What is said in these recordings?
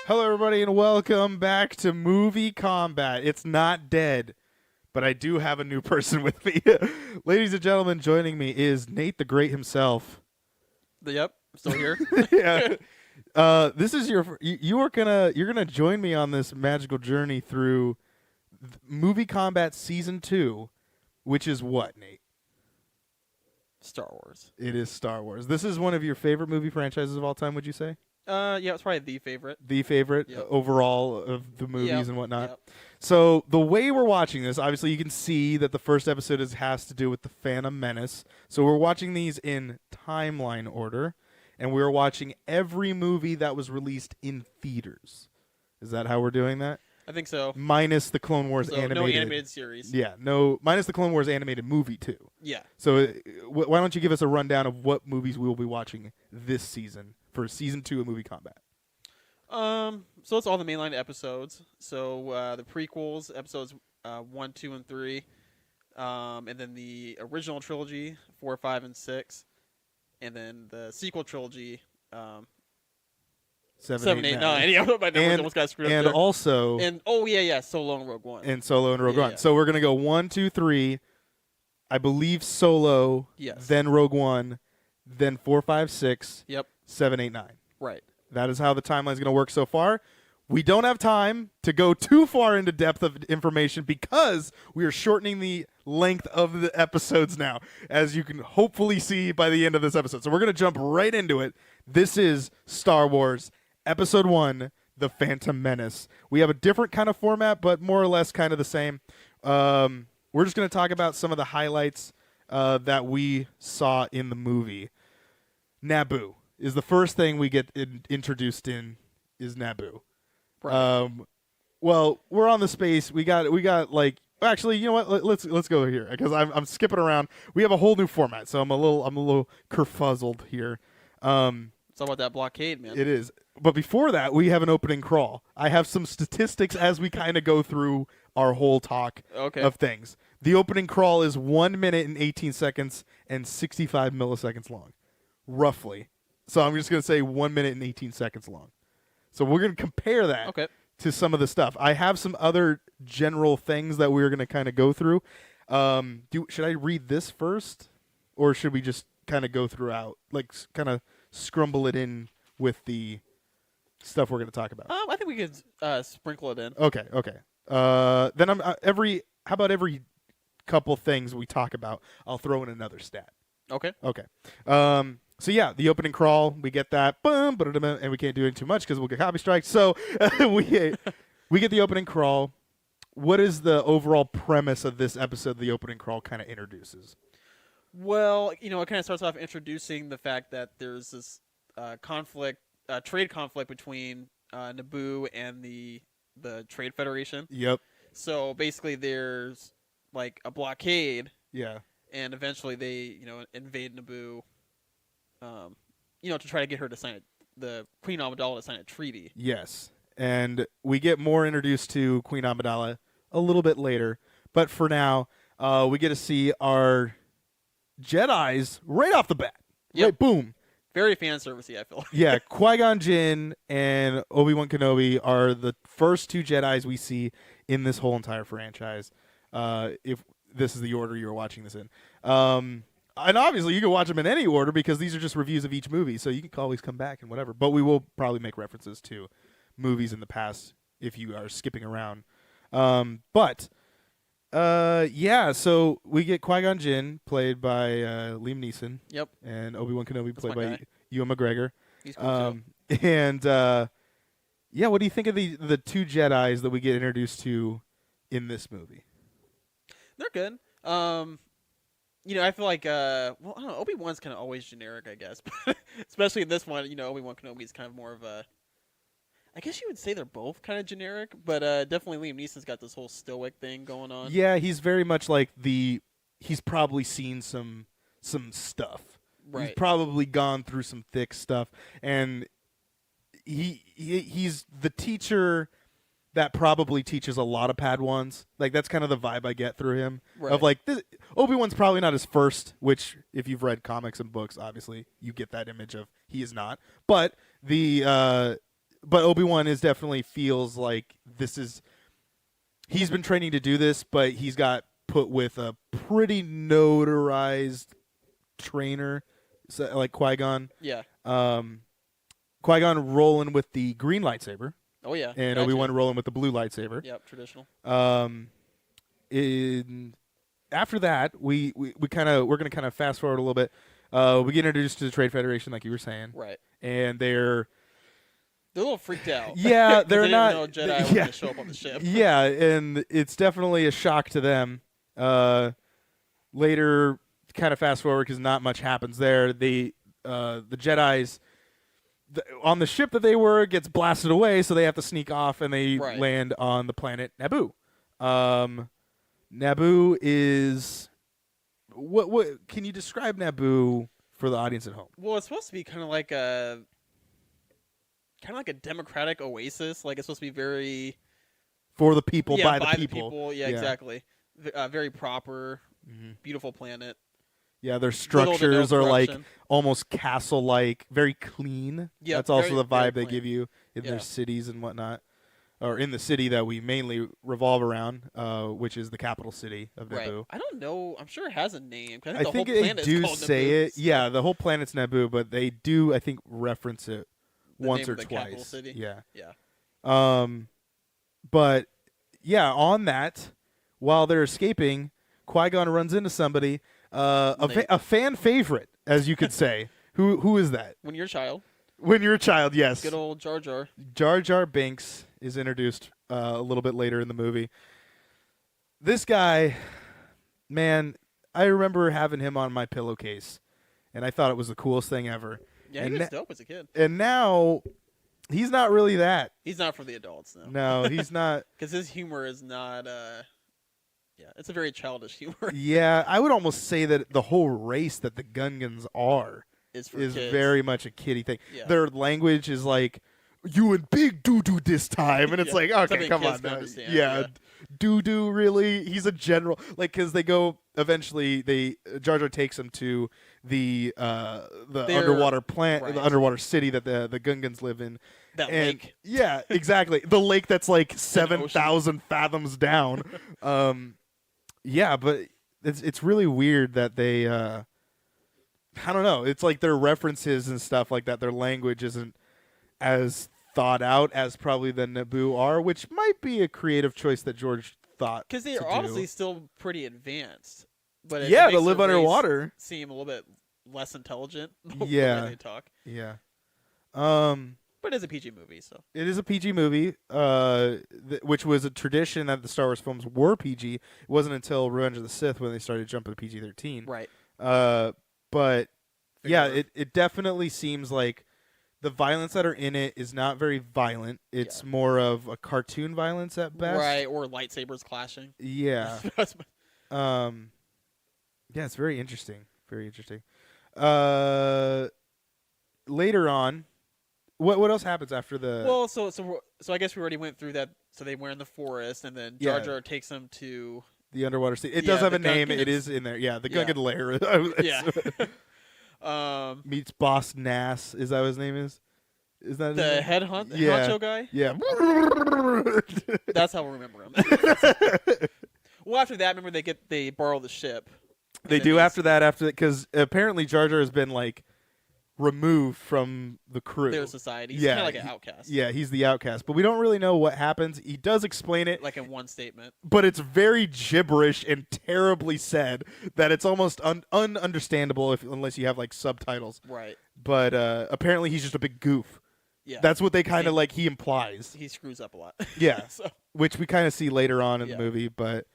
Hello, everybody, and welcome back to Movie Combat. It's not dead, but I do have a new person with me. Ladies and gentlemen, joining me is Nate the Great himself. Yep, I'm still here. Yeah. This is you're gonna join me on this magical journey through Movie Combat Season 2, which is what, Nate? Star Wars. It is Star Wars. This is one of your favorite movie franchises of all time, would you say? Yeah, it's probably the favorite. The favorite Yep. Overall of the movies Yep, and whatnot. yep. So the way we're watching this, obviously you can see that the first episode has to do with the Phantom Menace. So we're watching these in timeline order, and we're watching every movie that was released in theaters. Is that how we're doing that? I think so. Minus the Clone Wars So animated. no animated series. Yeah, no. Minus the Clone Wars animated movie too. Yeah. So why don't you give us a rundown of what movies we will be watching this season for Season 2 of Movie Combat? So it's all the mainline episodes. So the prequels, episodes 1, 2, and 3, and then the original trilogy 4, 5, and 6, and then the sequel trilogy 7, 8, 9. Yeah, my numbers almost got screwed up And there. also And Solo and Rogue One. and Solo and Rogue Yeah, One. yeah. So we're gonna go 1, 2, 3. I believe Solo, Yes. then Rogue One, then 4, 5, 6, Yep. 7, 8, 9. Right. That is how the timeline's gonna work so far. We don't have time to go too far into depth of information because we are shortening the length of the episodes now, as you can hopefully see by the end of this episode. So we're gonna jump right into it. This is Star Wars Episode 1, The Phantom Menace. We have a different kind of format, but more or less kind of the same. We're just going to talk about some of the highlights that we saw in the movie. Naboo is the first thing we get introduced in is Naboo. Right. Well, we're on the space. We got like actually, you know what? Let's go here because I'm skipping around. We have a whole new format, so I'm a little kerfuzzled here. It's all about that blockade, man. It is. But before that, we have an opening crawl. I have some statistics as we kind of go through our whole talk Okay. of things. The opening crawl is 1 minute and 18 seconds and 65 milliseconds long, roughly. So I'm just going to say 1 minute and 18 seconds long. So we're going to compare that Okay. to some of the stuff. I have some other general things that we're going to kind of go through. Should I read this first, or should we just kind of go throughout, like kind of scrumble it in with the stuff we're going to talk about? I think we could sprinkle it in. Okay. Then how about every couple things we talk about, I'll throw in another stat. Okay. Okay. So yeah, the opening crawl, we get that, boom, and we can't do it too much because we'll get copy strikes. So we get the opening crawl. What is the overall premise of this episode? The opening crawl kind of introduces. Well, it kind of starts off introducing the fact that there's this trade conflict between Naboo and the Trade Federation. Yep. So basically, there's like a blockade, Yeah. and eventually they invade Naboo, to try to get her to sign the Queen Amidala to sign a treaty. Yes. And we get more introduced to Queen Amidala a little bit later, but for now, we get to see our Jedis right off the bat. Yep. Right, boom. Very fan servicey, I feel like. Yeah, Qui-Gon Jinn and Obi-Wan Kenobi are the first two Jedis we see in this whole entire franchise. If this is the order you're watching this in. And obviously you can watch them in any order because these are just reviews of each movie, so you can always come back and whatever. But we will probably make references to movies in the past if you are skipping around. So we get Qui-Gon Jinn, played by Liam Neeson. Yep. And Obi-Wan Kenobi, played my by guy. Ewan McGregor. He's cool too. And what do you think of the two Jedis that we get introduced to in this movie? They're good. I feel like I don't know, Obi-Wan's kind of always generic, I guess. Especially in this one, Obi-Wan Kenobi is kind of more of a, I guess you would say they're both kind of generic, but definitely Liam Neeson's got this whole stoic thing going on. Yeah, he's very much like he's probably seen some stuff. He's Right. probably gone through some thick stuff, and he's the teacher that probably teaches a lot of Padawans. Like that's kind of the vibe I get through him. Right. Of like Obi-Wan's probably not his first, which if you've read comics and books, obviously you get that image of he is not. But but Obi-Wan is definitely feels like he's been training to do this, but he's got put with a pretty notarized trainer, so, like Qui-Gon. Yeah. Qui-Gon rolling with the green lightsaber, Oh yeah. and Gotcha. Obi-Wan rolling with the blue lightsaber. Yep. Traditional. After that, we're gonna kind of fast forward a little bit. We get introduced to the Trade Federation, like you were saying, Right. and they're a little freaked out. yeah, 'Cause they're they not. didn't know Jedi were yeah, going to show up on the ship. yeah, and it's definitely a shock to them. Later, kind of fast forward because not much happens there. The Jedi's on the ship that they were gets blasted away, so they have to sneak off, and they Right. land on the planet Naboo. Naboo is what? Can you describe Naboo for the audience at home? Well, it's supposed to be kind of like a democratic oasis. Like it's supposed to be very For the people, yeah, by the people. Yeah, Yeah. exactly. Very proper, Mm-hmm. beautiful planet. Yeah, their Little to no structures are like corruption. almost castle-like, very clean. Yep, That's also very- the very vibe they clean. give you in Yeah. their cities and whatnot, or in the city that we mainly revolve around, which is the capital city of Right. Naboo. I don't know. I'm sure it has a name. 'Cause I I think think the whole they planet do is called say Naboo, it. so Yeah, the whole planet's Naboo, but they do, I think, reference it The once name or of the capital twice. city? Yeah. Yeah. But yeah, on that, while they're escaping, Qui-Gon runs into somebody, a fan favorite, as you could say. Who is that? When you're a child, When you're a child, yes. good old Jar Jar. Jar Jar Binks is introduced a little bit later in the movie. This guy, man, I remember having him on my pillowcase, and I thought it was the coolest thing ever. Yeah, he And was dope as a kid. And now, he's not really that. He's not for the adults though. No, he's not. Because his humor is not. Yeah, it's a very childish humor. Yeah, I would almost say that the whole race that the Gungans are Is for is kids. very much a kiddie thing. Yeah. Their language is like, "You and Big Doo-Doo this time," and it's Yeah, like, okay, something come kids on, can now. understand, Yeah, yeah. Doo-Doo really? He's a general, like, because they go eventually. Jar Jar takes him to the Their- underwater plant, right. the underwater city that the Gungans live in. That And lake. yeah, exactly. The lake that's like 7,000 fathoms down. Yeah, but it's really weird that they I don't know. It's like their references and stuff like that. Their language isn't as thought out as probably the Naboo are, which might be a creative choice that George thought. Because to they're do. honestly still pretty advanced. But it Yeah, makes to live the race underwater. seem a little bit less intelligent. The Yeah. way they talk. Yeah. But it's a PG movie, so It is a PG movie, which was a tradition that the Star Wars films were PG. It wasn't until Revenge of the Sith when they started jumping to PG-13. right. But yeah, Figure. it definitely seems like the violence that are in it is not very violent. It's Yeah. more of a cartoon violence at best. Right, or lightsabers clashing. Yeah. Yeah, it's very interesting. Very interesting. Later on, what else happens after the? Well, so I guess we already went through that. So they were in the forest, and then Jar Yeah. Jar takes them to the underwater city. It Yeah, does have the a name. It Gungans. is in there. Yeah, the Yeah. Gungan lair. yeah. Meets Boss Nass. Is that what his name is? Is that his The name? head Yeah. honcho guy. Yeah. That's how we remember him. Well, after that, remember they borrow the ship. and They then do they- after that, because apparently Jar Jar has been like removed from the crew. their society. He's Yeah, kind of like an outcast. Yeah, he's the outcast, but we don't really know what happens. He does explain it, Like in one statement. but it's very gibberish and terribly said that it's almost ununderstandable unless you have like subtitles. Right. But apparently he's just a big goof. Yeah. That's what they kind of He- like. He implies. he screws up a lot. Yeah, So which we kind of see later on in Yeah. the movie. But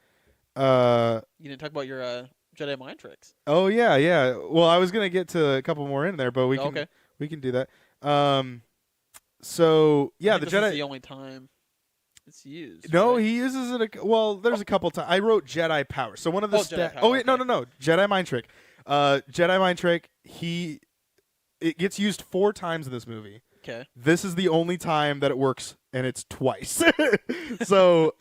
you didn't talk about your Jedi mind tricks. oh yeah. Well, I was gonna get to a couple more in there, but we can Okay. we can do that. So yeah, I the think this Jedi. is the only time it's used. No, right? he uses it. Well, there's a couple times. I wrote Jedi power. So one of the Oh, Jedi power, Oh wait, no. okay. Jedi mind trick. Jedi mind trick. It gets used 4 times in this movie. Okay. This is the only time that it works, and it's twice. So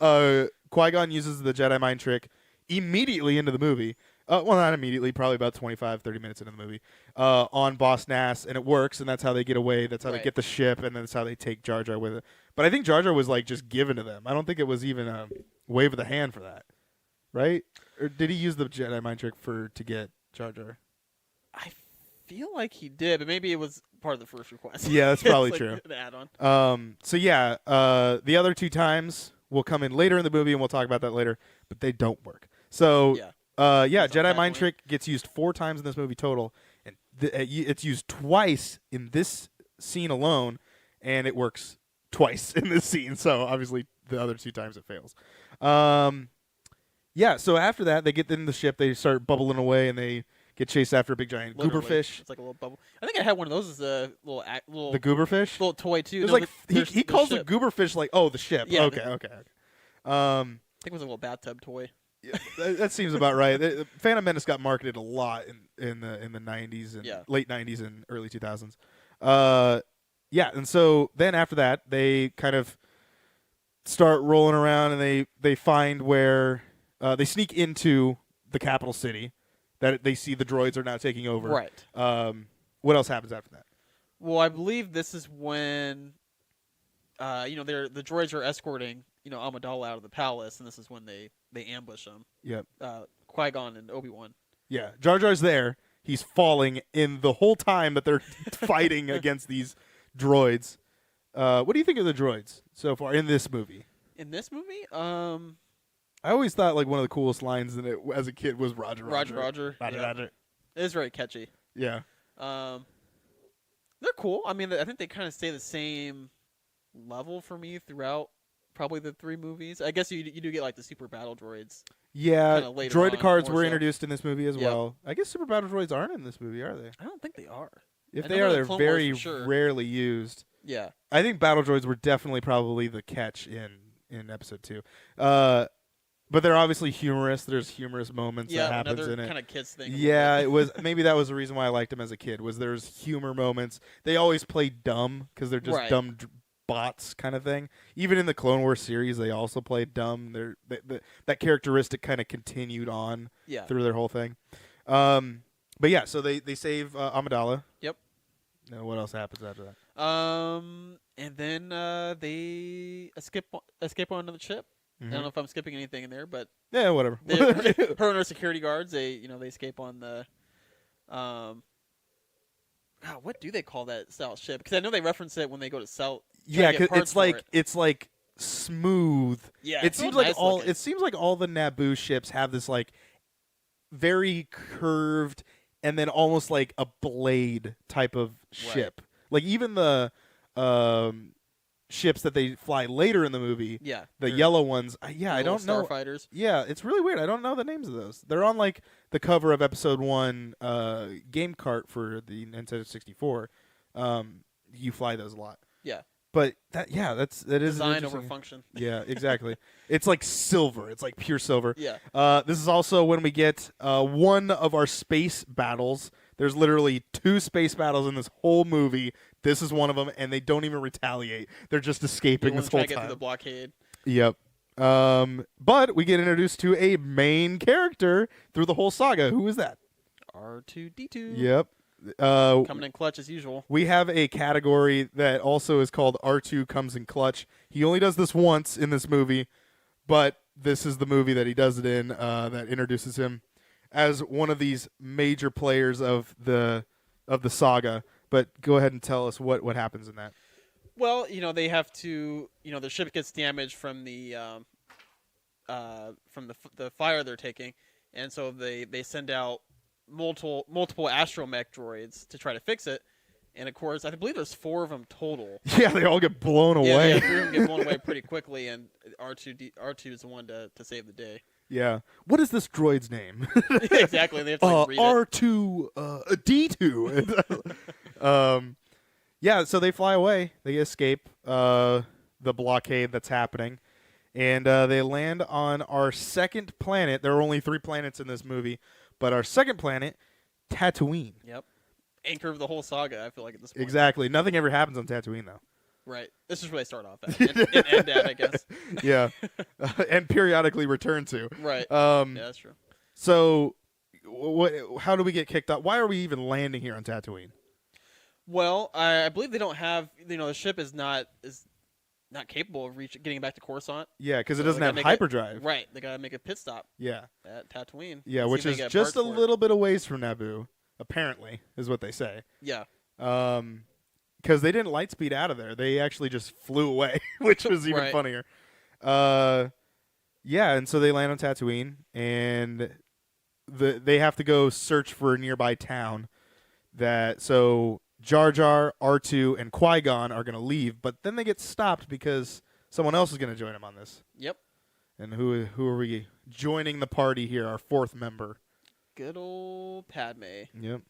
Qui-Gon uses the Jedi mind trick immediately into the movie. Well, not immediately, probably about 25, 30 minutes into the movie, on Boss Nass, and it works, and that's how they get away. That's how they Right. get the ship, and that's how they take Jar Jar with it. But I think Jar Jar was like just given to them. I don't think it was even a wave of the hand for that, right? Or did he use the Jedi mind trick to get Jar Jar? I feel like he did, but maybe it was part of the first request. Yeah, that's It's probably like true. An add-on. So yeah, the other 2 times will come in later in the movie, and we'll talk about that later. But they don't work. So Yeah. Jedi mind definitely. trick gets used 4 times in this movie total, and it's used twice in this scene alone, and it works twice in this scene. So obviously the other 2 times it fails. Yeah. So after that, they get in the ship, they start bubbling away, and they get chased after a big giant Literally. gooberfish. It's like a little bubble. I think I had one of those as a little The gooberfish. little toy too. There's No, like there's he the calls the ship. gooberfish like the ship. Yeah, Okay. I think it was a little bathtub toy. Yeah, that seems about right. Phantom Menace got marketed a lot in the 90s and Yeah. late 90s and early 2000s. Yeah, and so then after that, they kind of start rolling around, and they find where they sneak into the capital city that they see the droids are now taking over. Right. What else happens after that? Well, I believe this is when, the droids are escorting, Amidala out of the palace, and this is when they ambush them. Yep. Qui-Gon and Obi-Wan. Yeah, Jar Jar's there. He's falling in the whole time that they're fighting against these droids. What do you think of the droids so far in this movie? In this movie, I always thought like one of the coolest lines in it as a kid was Roger. Roger. Roger, Yeah. Roger. It is very catchy. Yeah. They're cool. I mean, I think they kind of stay the same level for me throughout probably the 3 movies. I guess you do get like the super battle droids. Yeah. Kinda later Droid on, cards more were so. introduced in this movie as Yeah. well. I guess super battle droids aren't in this movie, are they? I don't think they are. If I they know are, the they're Clone Wars very for sure. rarely used. Yeah. I think battle droids were definitely probably the catch in episode 2. But they're obviously humorous. There's humorous moments Yeah, that happens another in it. kind of kids thing. a little Yeah, bit. it was. Maybe that was the reason why I liked them as a kid. Was there's humor moments. They always play dumb because they're just Right. dumb bots kind of thing. Even in the Clone Wars series, they also played dumb. That characteristic kind of continued on Yeah. through their whole thing. But yeah, so they save Amidala. Yep. Now what else happens after that? And then they escape on another ship. I don't know if I'm skipping anything in there, but Yeah, whatever. her and her security guards, they escape on the, God, what do they call that style ship? Because I know they reference it when they go to sell. Yeah, get parts for it. it's like smooth. Yeah, it it's seems real like nice all looking. it seems like all the Naboo ships have this like very curved and then almost like a blade type of ship. Like even the ships that they fly later in the movie, Yeah, the they're yellow ones. I little don't know. starfighters. Yeah, it's really weird. I don't know the names of those. They're on like the cover of Episode 1 game cart for the Nintendo 64. You fly those a lot. Yeah, But that is an design over interesting- function. Yeah, exactly. It's like silver. It's like pure silver. Yeah, This is also when we get one of our space battles. There's literally 2 space battles in this whole movie. This is one of them, and they don't even retaliate. They're just they escaping want this to try whole to get through time. the blockade. Yep. But we get introduced to a main character through the whole saga. Who is that? R2D2. Yep. Coming in clutch as usual. We have a category that also is called R2 Comes in Clutch. He only does this once in this movie, but this is the movie that he does it in that introduces him as one of these major players of the saga. But go ahead and tell us what happens in that. Well, they have to. Their ship gets damaged from the fire they're taking, and so they send out multiple astromech droids to try to fix it. And of course, I believe there's 4 of them total. Yeah, they all get blown Yeah, away. 3 of them get blown away pretty quickly, and R2 is the one to save the day. Yeah. What is this droid's name? Exactly. They have to read it. R2, D2. Yeah, so they fly away. They escape the blockade that's happening. And they land on our second planet. There are only 3 planets in this movie. But our second planet Tatooine. Yep. Anchor of the whole saga, I feel like, at this point. Exactly. Nothing ever happens on Tatooine, though. Right. This is where they start off at. And end at, I guess. Yeah. And periodically return to. Right. Yeah, that's true. So, how do we get kicked off? Why are we even landing here on Tatooine? Well, I believe they don't have, the ship is not capable of getting back to Coruscant. Yeah, because it So doesn't they have gotta make hyperdrive. Right. They got to make a pit stop Yeah. at Tatooine. Yeah, and which see if is they get just parts a for it. little bit of ways from Naboo, apparently, is what they say. Yeah. Because they didn't lightspeed out of there. They actually just flew away, which was even Right. funnier. Yeah, and so they land on Tatooine, and they have to go search for a nearby town. So Jar Jar, R2, and Qui-Gon are going to leave, but then they get stopped because someone else is going to join them on this. Yep. And who are we joining the party here? Our fourth member. Good old Padme. Yep.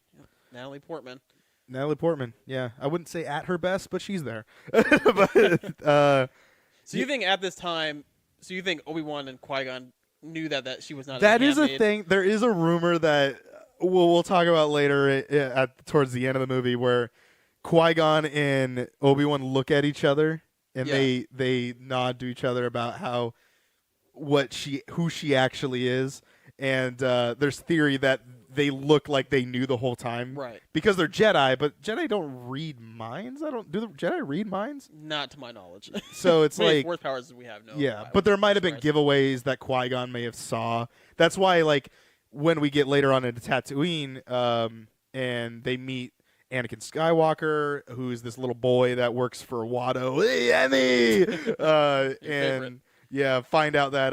Natalie Portman. Natalie Portman. Yeah, I wouldn't say at her best, but she's there. But, So you think at this time, Obi-Wan and Qui-Gon knew that she was not that a is a handmaid? thing. There is a rumor that we'll talk about later towards the end of the movie where Qui-Gon and Obi-Wan look at each other and Yeah. they nod to each other about who she actually is, and there's theory that they look like they knew the whole time, Right. Because they're Jedi, but Jedi don't read minds. Do the Jedi read minds? Not to my knowledge. So it's Many like force powers we have no. yeah, but there might have been surprise. giveaways that Qui-Gon may have saw. That's why, like, when we get later on into Tatooine, and they meet Anakin Skywalker, who's this little boy that works for Watto. Hey, Annie! favorite. And find out that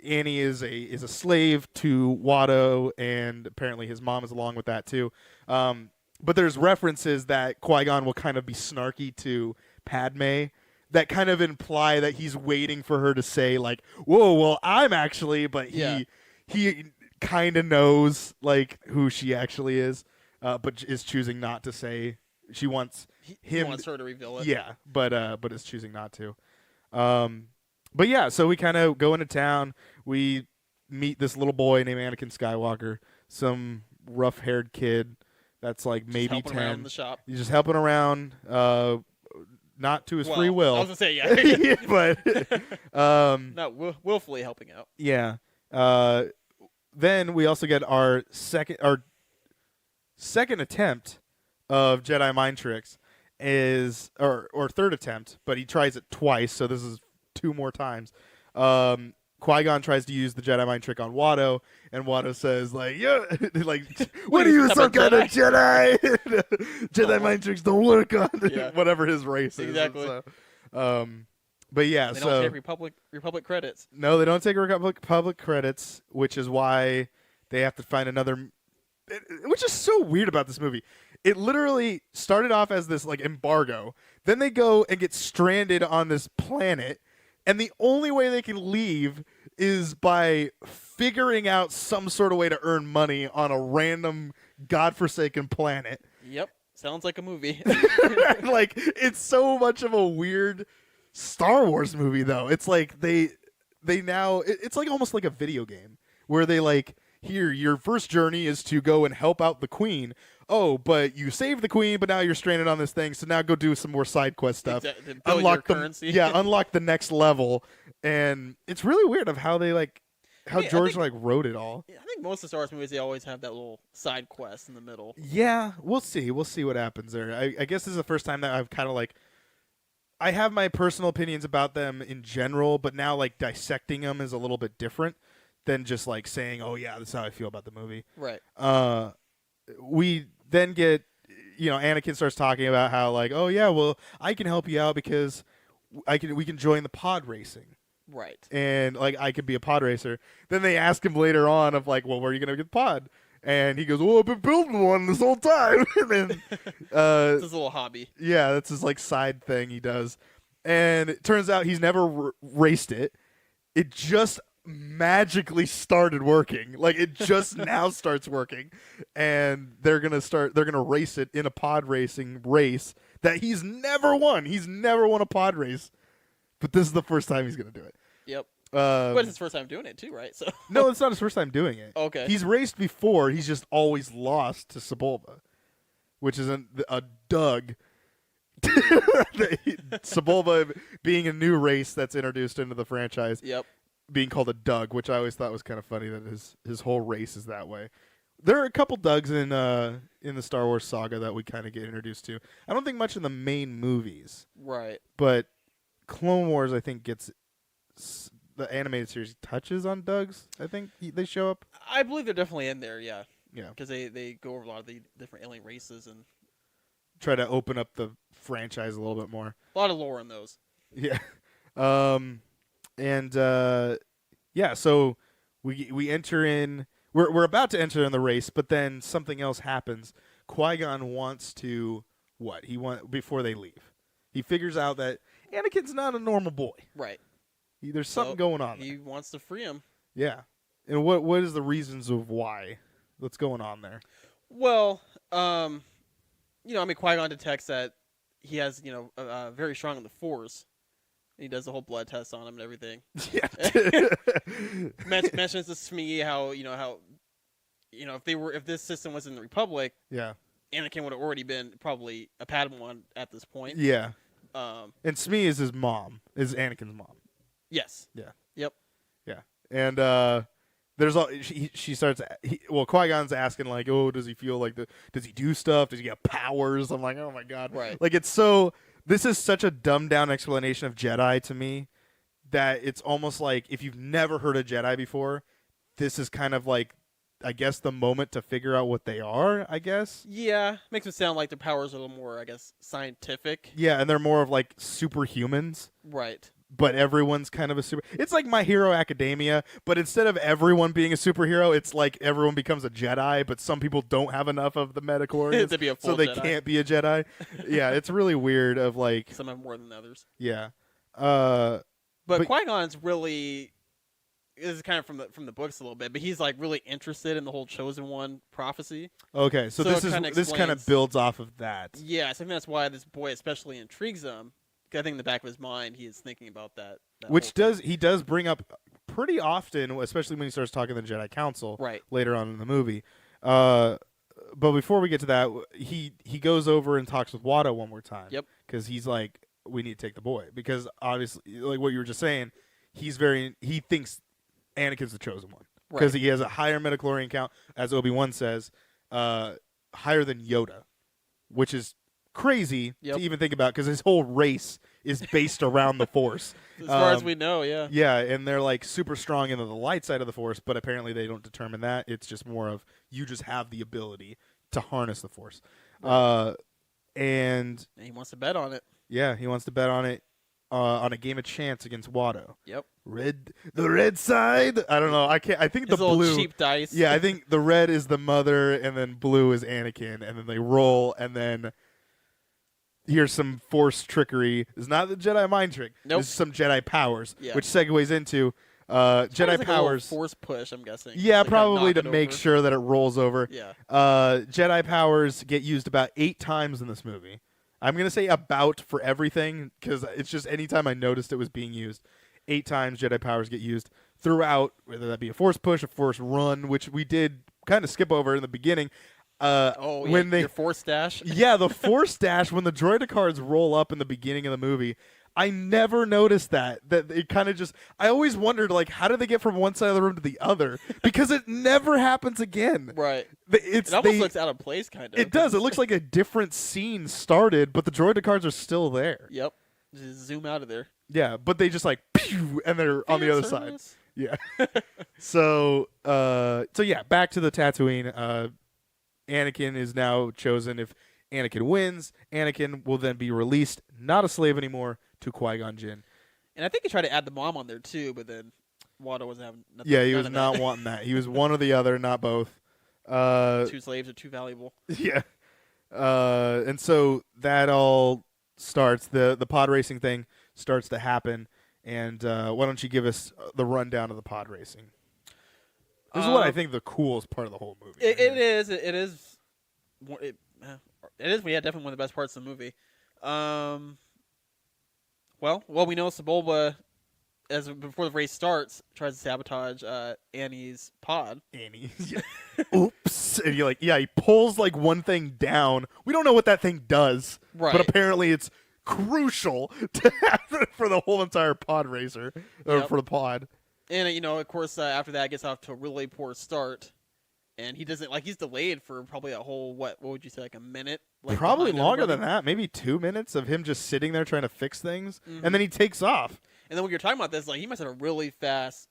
Annie is a slave to Watto, and apparently his mom is along with that too. But there's references that Qui-Gon will kind of be snarky to Padme that kind of imply that he's waiting for her to say, like, whoa, well, I'm actually, but he kind of knows, like, who she actually is, but is choosing not to say. She wants He wants her to reveal it. yeah, but is choosing not to. But yeah, so we kind of go into town. We meet this little boy named Anakin Skywalker, some rough-haired kid that's like Just maybe helping around 10. the shop. He's just helping around, not to his free I will. was gonna say yeah. But Not willfully helping out. yeah. Then we also get our second attempt of Jedi mind tricks or third attempt, but he tries it twice, so this is 2 more times. Qui-Gon tries to use the Jedi mind trick on Watto, and Watto says, like, yeah, like, what are you, some kind of Jedi? Jedi mind tricks don't work on whatever his race is. Exactly. So, but yeah, They so don't take Republic credits. no, they don't take Republic credits, which is why they have to find another. Which is so weird about this movie. It literally started off as this like embargo. Then they go and get stranded on this planet, and the only way they can leave is by figuring out some sort of way to earn money on a random godforsaken planet. Yep. Sounds like a movie. Like, it's so much of a weird Star Wars movie, though. It's like they now it's like almost like a video game where they like, here, your first journey is to go and help out the queen. Oh, but you saved the queen, but now you're stranded on this thing, so now go do some more side quest stuff. Exactly. Build your currency. Unlock the next level. And it's really weird of how they I George think- wrote it all. I think most of the Star Wars movies, they always have that little side quest in the middle. Yeah, we'll see. We'll see what happens there. I guess this is the first time that I've kind of like, I have my personal opinions about them in general, but now like dissecting them is a little bit different than just like saying, oh yeah, this is how I feel about the movie. Right. We then get, Anakin starts talking about how like, oh yeah, well, I can help you out because we can join the pod racing. Right. And like, I could be a pod racer. Then they ask him later on of like, well, where are you gonna get the pod? And he goes, well, I've been building one this whole time. And then It's his little hobby. yeah, that's his like side thing he does. And it turns out he's never raced it. It just magically started working. Like, it just now starts working. And they're going to race it in a pod racing race that he's never won. He's never won a pod race. But this is the first time he's going to do it. Yep. But it's his first time doing it too, right? So No, it's not his first time doing it. okay. He's raced before. He's just always lost to Sebulba, which is a Doug. Sebulba being a new race that's introduced into the franchise, Yep. being called a Doug, which I always thought was kind of funny that his whole race is that way. There are a couple Dougs in the Star Wars saga that we kind of get introduced to. I don't think much in the main movies, Right. but Clone Wars I think gets the animated series touches on Dougs. I think they show up. I believe they're definitely in there. Yeah. Yeah, Because they go over a lot of the different alien races and try to open up the franchise a little bit more. a lot of lore in those. Yeah. Yeah, so we enter in we're about to enter in the race, but then something else happens. Qui-Gon wants to before they leave. He figures out that Anakin's not a normal boy. Right. There's something going on there. He wants to free him. Yeah. And what is the reasons of why? What's going on there? Well, Qui-Gon detects that he has, very strong in the Force. He does the whole blood test on him and everything. Yeah. Mentions to Smee how if this system was in the Republic, Yeah. Anakin would have already been probably a Padawan at this point. Yeah. Um, And Smee is his mom. Is Anakin's mom. yes. Yeah. Yep. Yeah. And there's all she starts. Qui-Gon's asking like, oh, does he feel like does he do stuff? Does he get powers? I'm like, oh my god. Right. Like it's so. This is such a dumbed down explanation of Jedi to me that it's almost like if you've never heard of Jedi before, this is kind of like, I guess, the moment to figure out what they are. I guess. Yeah. Makes it sound like their powers are a little more, I guess, scientific. Yeah, and they're more of like superhumans. Right. But everyone's kind of a super. It's like My Hero Academia, but instead of everyone being a superhero, it's like everyone becomes a Jedi, but some people don't have enough of the midichlorians, To be a full so they Jedi. can't be a Jedi. Yeah, it's really weird. Of like, Some have more than others. yeah, But But- Qui-Gon's really, this is kind of from the books a little bit, but he's like really interested in the whole Chosen One prophecy. okay. So So this it is kinda this kind of explains- builds off of that. Yeah, so I think that's why this boy especially intrigues him. 'Cause I think in the back of his mind, he is thinking about that Which whole he does bring up pretty often, especially when he starts talking to the Jedi Council thing. Right. later on in the movie. But before we get to that, he goes over and talks with Watto one more time. Yep. Because he's like, we need to take the boy. Because obviously, like what you were just saying, he thinks Anakin's the chosen one. Because Right. he has a higher midichlorian count, as Obi-Wan says, higher than Yoda, which is crazy Yep. to even think about because his whole race is based around the Force. As far as we know, yeah. Yeah, and they're like super strong into the light side of the Force, but apparently they don't determine that. It's just more of you just have the ability to harness the Force. And And he wants to bet on it. yeah, he wants to bet on it on a game of chance against Watto. Yep. The red side. I don't know. I think His the little blue. cheap dice. Yeah, I think the red is the mother, and then blue is Anakin, and then they roll, and then here's some Force trickery. It's not the Jedi mind trick. Nope. This is some Jedi powers, Yeah. which segues into Probably Jedi like a little powers. force push, I'm guessing. Yeah, To kinda probably knock to it make over. sure that it rolls over. Yeah. Jedi powers get used about 8 times in this movie. I'm gonna say about for everything because it's just anytime I noticed it was being used, 8 times Jedi powers get used throughout, whether that be a force push, a force run, which we did kind of skip over in the beginning. Oh, when yeah, they your force dash. yeah, the force dash when the droida cards roll up in the beginning of the movie. I never noticed that it kind of just. I always wondered like, how did they get from one side of the room to the other? Because it never happens again. Right. It It looks out of place, kind of. It does. It looks like a different scene started, but the droida cards are still there. Yep. Just zoom out of there. Yeah, but they just like pew, and they're on the Fan other side. service. Yeah. so yeah, back to the Tatooine. Anakin is now chosen. If Anakin wins, Anakin will then be released, not a slave anymore, to Qui-Gon Jinn. And I think he tried to add the mom on there too, but then Watto wasn't having nothing. Yeah, he none was of not that. wanting that. He was one or the other, not both. 2 slaves are too valuable. Yeah. And so that all starts. The pod racing thing starts to happen. And why don't you give us the rundown of the pod racing? This is what I think the coolest part of the whole movie. It is. It is. It is. Yeah, definitely one of the best parts of the movie. Well, we know Sebulba as before the race starts, tries to sabotage Annie's pod. Annie. Oops. And you're like, yeah, he pulls like one thing down. We don't know what that thing does, Right. but apparently it's crucial to have it for the whole entire pod racer, or Yep. for the pod. And of course, after that, gets off to a really poor start, and he doesn't he's delayed for probably a whole what would you say, like a minute? Like Probably behind longer everybody. than that, maybe 2 minutes of him just sitting there trying to fix things, Mhm. and then he takes off. And then when you're talking about this, he must have a really fast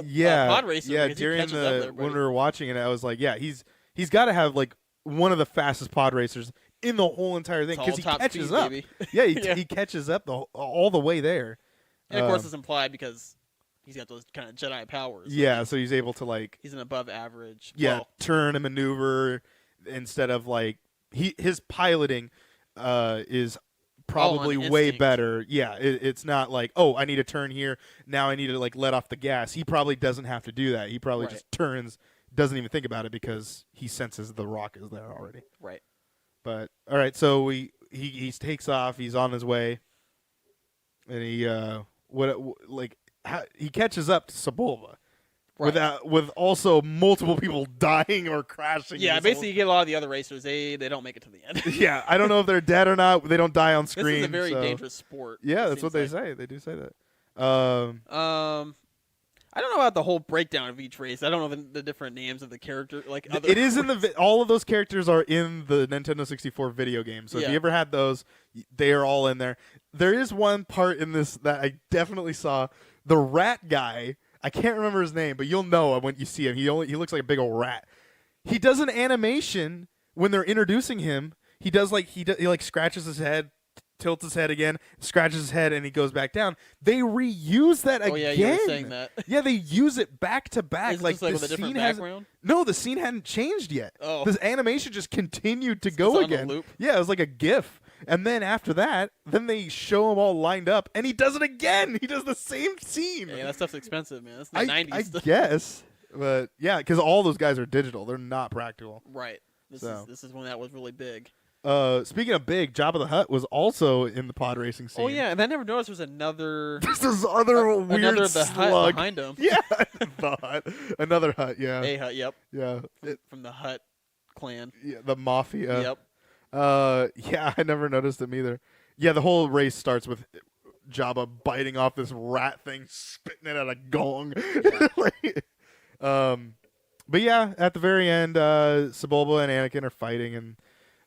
Yeah, pod racer. yeah. because he During catches up with when everybody. we were watching it, I was like, yeah, he's got to have like one of the fastest pod racers in the whole entire thing It's all because he top catches speed, up. baby. Yeah, Yeah. he catches up all the way there. And of course, Um, it's implied because he's got those kind of Jedi powers. Yeah, so he's able to like He's an above average. turn and maneuver instead of like his piloting is probably on way instinct. better. Yeah, it's not like, oh, I need to turn here, now I need to like let off the gas. He probably doesn't have to do that. He probably Right. just turns, doesn't even think about it because he senses the rock is there already. Right. But all right, so he takes off, he's on his way, and he he catches up to Sebulba. Right. With also multiple people dying or crashing. Yeah, in this basically, you get a lot of the other racers. They don't make it to the end. whole- yeah, I don't know if they're dead or not. They don't die on This screen. is a very so- dangerous sport. Yeah, it that's what seems they like. say. They do say that. I don't know about the whole breakdown of each race. I don't know the different names of the character. Other It is in the all of those characters are in the Nintendo 64 video game. So if Yeah. you ever had those, they are all in there. There is one part in this that I definitely saw. The rat guy, I can't remember his name, but you'll know when you see him. He looks like a big old rat. He does an animation when they're introducing him. He does he like scratches his head, tilts his head again, scratches his head, and he goes back down. They reuse that Oh again. yeah, you were saying that. Yeah, they use it back to back. Is it Like just, like, the with a different scene hasn't. background? No, the scene hadn't changed yet. Oh. This animation just continued to It's go on a again. loop. Yeah, it was like a GIF. And then after that, then they show them all lined up, and he does it again. He does the same scene. Yeah, that stuff's expensive, man. That's the I 90s stuff. guess, but yeah, because all those guys are digital. They're not practical. Right. This So. is when that was really big. Speaking of big, Jabba the Hutt was also in the pod racing scene. Oh yeah, and I never noticed there was another This other weird another the hut slug. behind him. Yeah, the hut. Another hut. Yeah, A hut. Yep. yeah. From the Hut clan. Yeah, the mafia. Yep. Yeah, I never noticed him either. Yeah, the whole race starts with Jabba biting off this rat thing, spitting it at a gong. Like, but yeah, at the very end, Sebulba and Anakin are fighting, and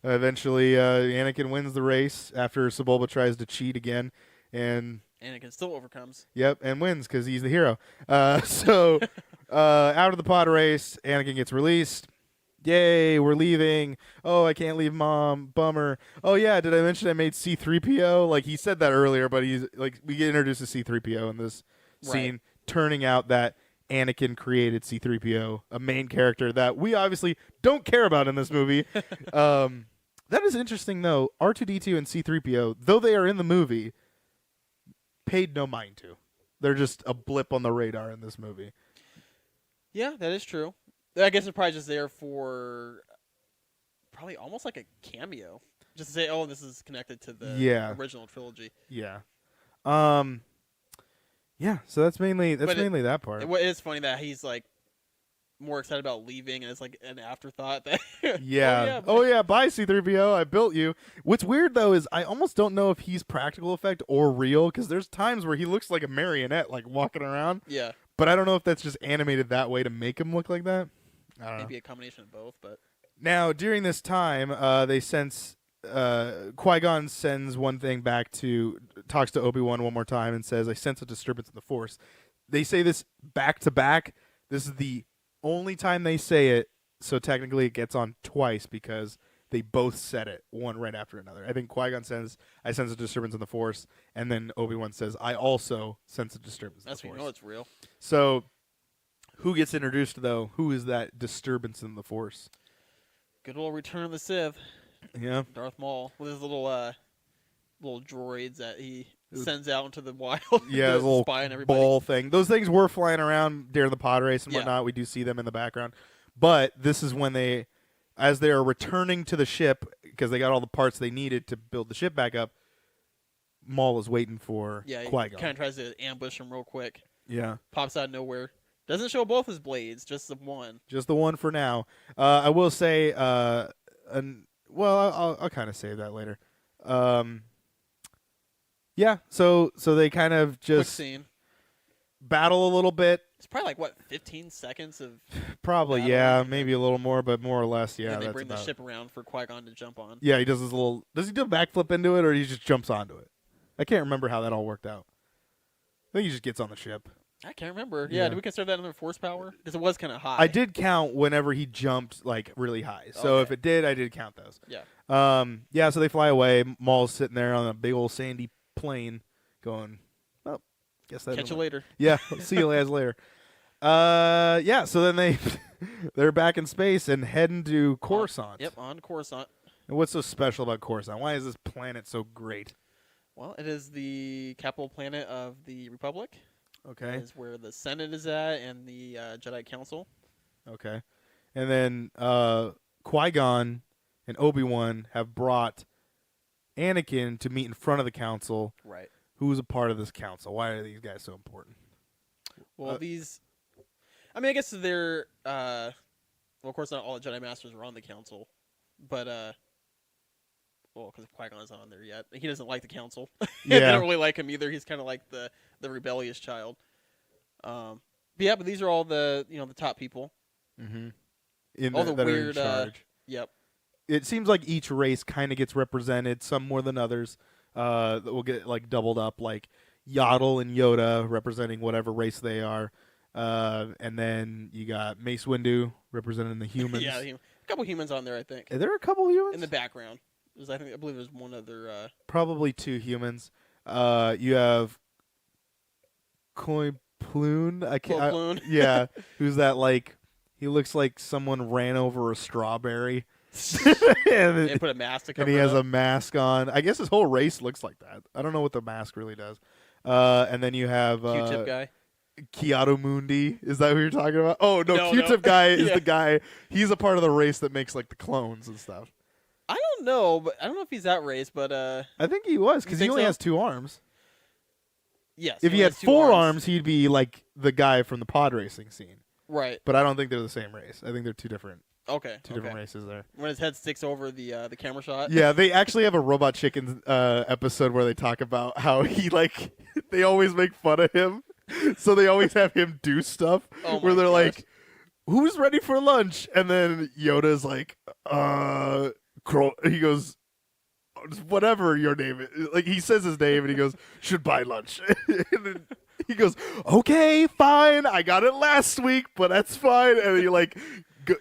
eventually Anakin wins the race after Sebulba tries to cheat again, and Anakin still overcomes. yep, and wins because he's the hero. So out of the pod race, Anakin gets released. Yay, we're leaving. Oh, I can't leave Mom. Bummer. Oh, yeah, did I mention I made C-3PO? Like, he said that earlier, but he's like, we get introduced to C-3PO in this scene, turning out that Anakin created C-3PO, a main character that we obviously don't care about in this movie. That is interesting, though. R2-D2 and C-3PO, though they are in the movie, paid no mind to. They're just a blip on the radar in this movie. Yeah, that is true. I guess they're probably just there for probably almost like a cameo, just to say, "Oh, this is connected to the Yeah. original trilogy." Yeah. Yeah, so that's mainly that part. It is funny that he's like more excited about leaving, and it's like an afterthought. That Yeah. Oh yeah. Bye C-3PO. I built you. What's weird though is I almost don't know if he's practical effect or real because there's times where he looks like a marionette, like walking around. Yeah. But I don't know if that's just animated that way to make him look like that. I don't know. Maybe a combination of both, but Now during this time, they sense Qui-Gon sends one thing back talks to Obi-Wan one more time and says, "I sense a disturbance in the Force." They say this back to back. This is the only time they say it, so technically it gets on twice because they both said it one right after another. I think Qui-Gon says, "I sense a disturbance in the Force," and then Obi-Wan says, "I also sense a disturbance in that's the when Force." you know it's real. So, who gets introduced though? Who is that disturbance in the Force? Good old Return of the Sith, Yeah, Darth Maul with his little droids that he sends out into the wild. yeah, to his little spy on everybody. ball thing. Those things were flying around during the pod race and Yeah. whatnot. We do see them in the background, but this is when as they are returning to the ship because they got all the parts they needed to build the ship back up. Maul is waiting for Yeah, he Qui-Gon. kind of tries to ambush him real quick. Yeah. Pops out of nowhere. Doesn't show both his blades, just the one. Just the one for now. I will say, well, I'll kind of save that later. Yeah, so they kind of Quick just scene. battle a little bit. It's probably like, what, 15 seconds of... Probably, battle, yeah, and maybe a little more, but more or less, yeah. then they that's bring the about ship around for Qui-Gon to jump on. Yeah, he does his little. Does he do a backflip into it, or he just jumps onto it? I can't remember how that all worked out. I think he just gets on the ship. I can't remember. Yeah. Yeah, do we consider that under force power? Because it was kind of high. I did count whenever he jumped like really high. So Okay. if it did, I did count those. Yeah. Yeah. So they fly away. Maul's sitting there on a big old sandy plane, going, "Oh, guess that." Catch you later. Yeah. See you guys later. Yeah. So then they're back in space and heading to Coruscant. Yep, on Coruscant. And what's so special about Coruscant? Why is this planet so great? Well, it is the capital planet of the Republic. Okay. It is where the Senate is at and the Jedi Council. Okay. And then Qui-Gon and Obi-Wan have brought Anakin to meet in front of the council. Right. Who's a part of this council? Why are these guys so important? Well, these... I mean, I guess they're... well, of course, not all the Jedi Masters were on the council. But, well, because Qui-Gon's not on there yet. He doesn't like the council. They Yeah. don't really like him either. He's kind of like the rebellious child. But yeah, but these are all the, the top people. Mm-hmm. All the that are in weird, charge. Yep. It seems like each race kind of gets represented, some more than others. That will get like doubled up, like Yaddle and Yoda representing whatever race they are. And then you got Mace Windu representing the humans. Yeah, a couple humans on there, I think. Are there a couple humans? In the background. I believe there's one other... Probably 2 humans. You have Koi Plune. I can't. Plo Koon. Yeah, who's that? Like, he looks like someone ran over a strawberry, and, They put a mask to cover and he has it a up. mask on. I guess his whole race looks like that. I don't know what the mask really does. And then you have Q-tip guy. Kiato Mundi. Is that who you're talking about? Oh no, No, Q-tip no. guy is Yeah. the guy. He's a part of the race that makes like the clones and stuff. I don't know, but I don't know if he's that race, but I think he was because he think only so? has 2 arms. yes. If he only had has 2 4 arms, he'd be like the guy from the pod racing scene. Right. But I don't think they're the same race. I think they're two different Okay. different races there. When his head sticks over the camera shot. Yeah, they actually have a Robot Chicken episode where they talk about how he like they always make fun of him, so they always have him do stuff Oh where my they're gosh. like, "Who's ready for lunch?" And then Yoda's like, he goes, "Whatever your name is." Like he says his name and he goes, "Should buy lunch." And then he goes, "Okay, fine. I got it last week, but that's fine." And he like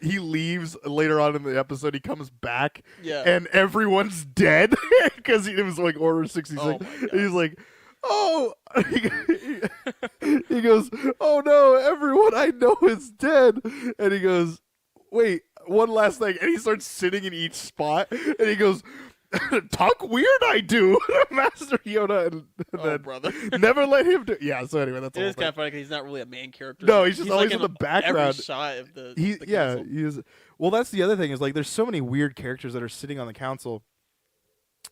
he leaves later on in the episode. He comes back Yeah. and everyone's dead because it was like Order 66. Oh my God. And he's like, "Oh," he goes, "Oh no, everyone I know is dead." And he goes, "Wait, one last thing." And he starts sitting in each spot, and he goes, "Talk weird, I do." Master Yoda, and Oh, then brother. never let him do. Yeah. So anyway, that's It all. is kind of funny because he's not really a main character. No, he's just always like in the background. Every shot of the council. He is. Well, that's the other thing is like there's so many weird characters that are sitting on the council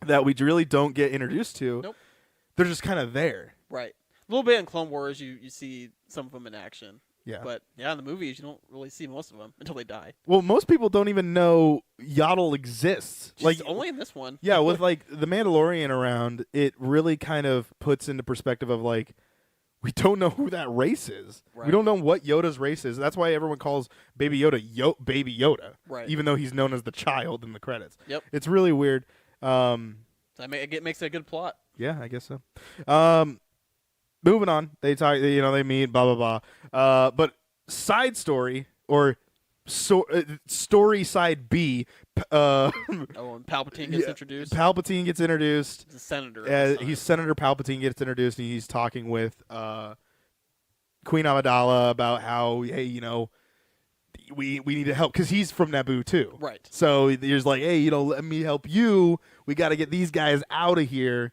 that we really don't get introduced to. Nope. They're just kind of there. Right. A little bit in Clone Wars, you see some of them in action. Yeah. But yeah, in the movies, you don't really see most of them until they die. Well, most people don't even know Yaddle exists. Just Like only in this one. yeah, with like the Mandalorian around, it really kind of puts into perspective of like we don't know who that race is. Right. We don't know what Yoda's race is. That's why everyone calls Baby Yoda Baby Yoda, Right. even though he's known as the child in the credits. Yep. It's really weird. So it makes it a good plot. Yeah, I guess so. Moving on, they talk. They meet. Blah blah blah. But side story or story side B. Oh, and Palpatine gets Yeah, introduced. Palpatine gets introduced. He's a senator. at this time. He's Senator Palpatine gets introduced, and he's talking with Queen Amidala about how we need to help because he's from Naboo too. Right. So he's like, hey, let me help you. We got to get these guys out of here,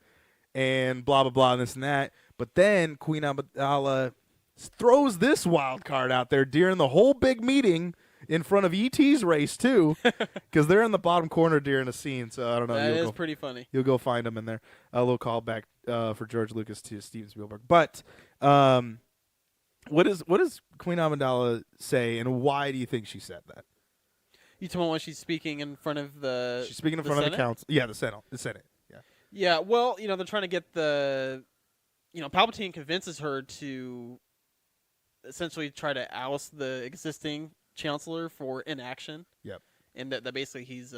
and blah blah blah, and this and that. But then Queen Amidala throws this wild card out there during the whole big meeting in front of ET's race too, because they're in the bottom corner during a scene. So I don't know. That is pretty funny. You'll go find them in there. A little callback for George Lucas to Steven Spielberg. But what does Queen Amidala say, and why do you think she said that? You talking about when she's speaking in front of the? She's speaking in the front Senate? of the council. Yeah, the Senate. Yeah. Yeah. Well, they're trying to get the, Palpatine convinces her to essentially try to oust the existing chancellor for inaction. Yep. And that basically he's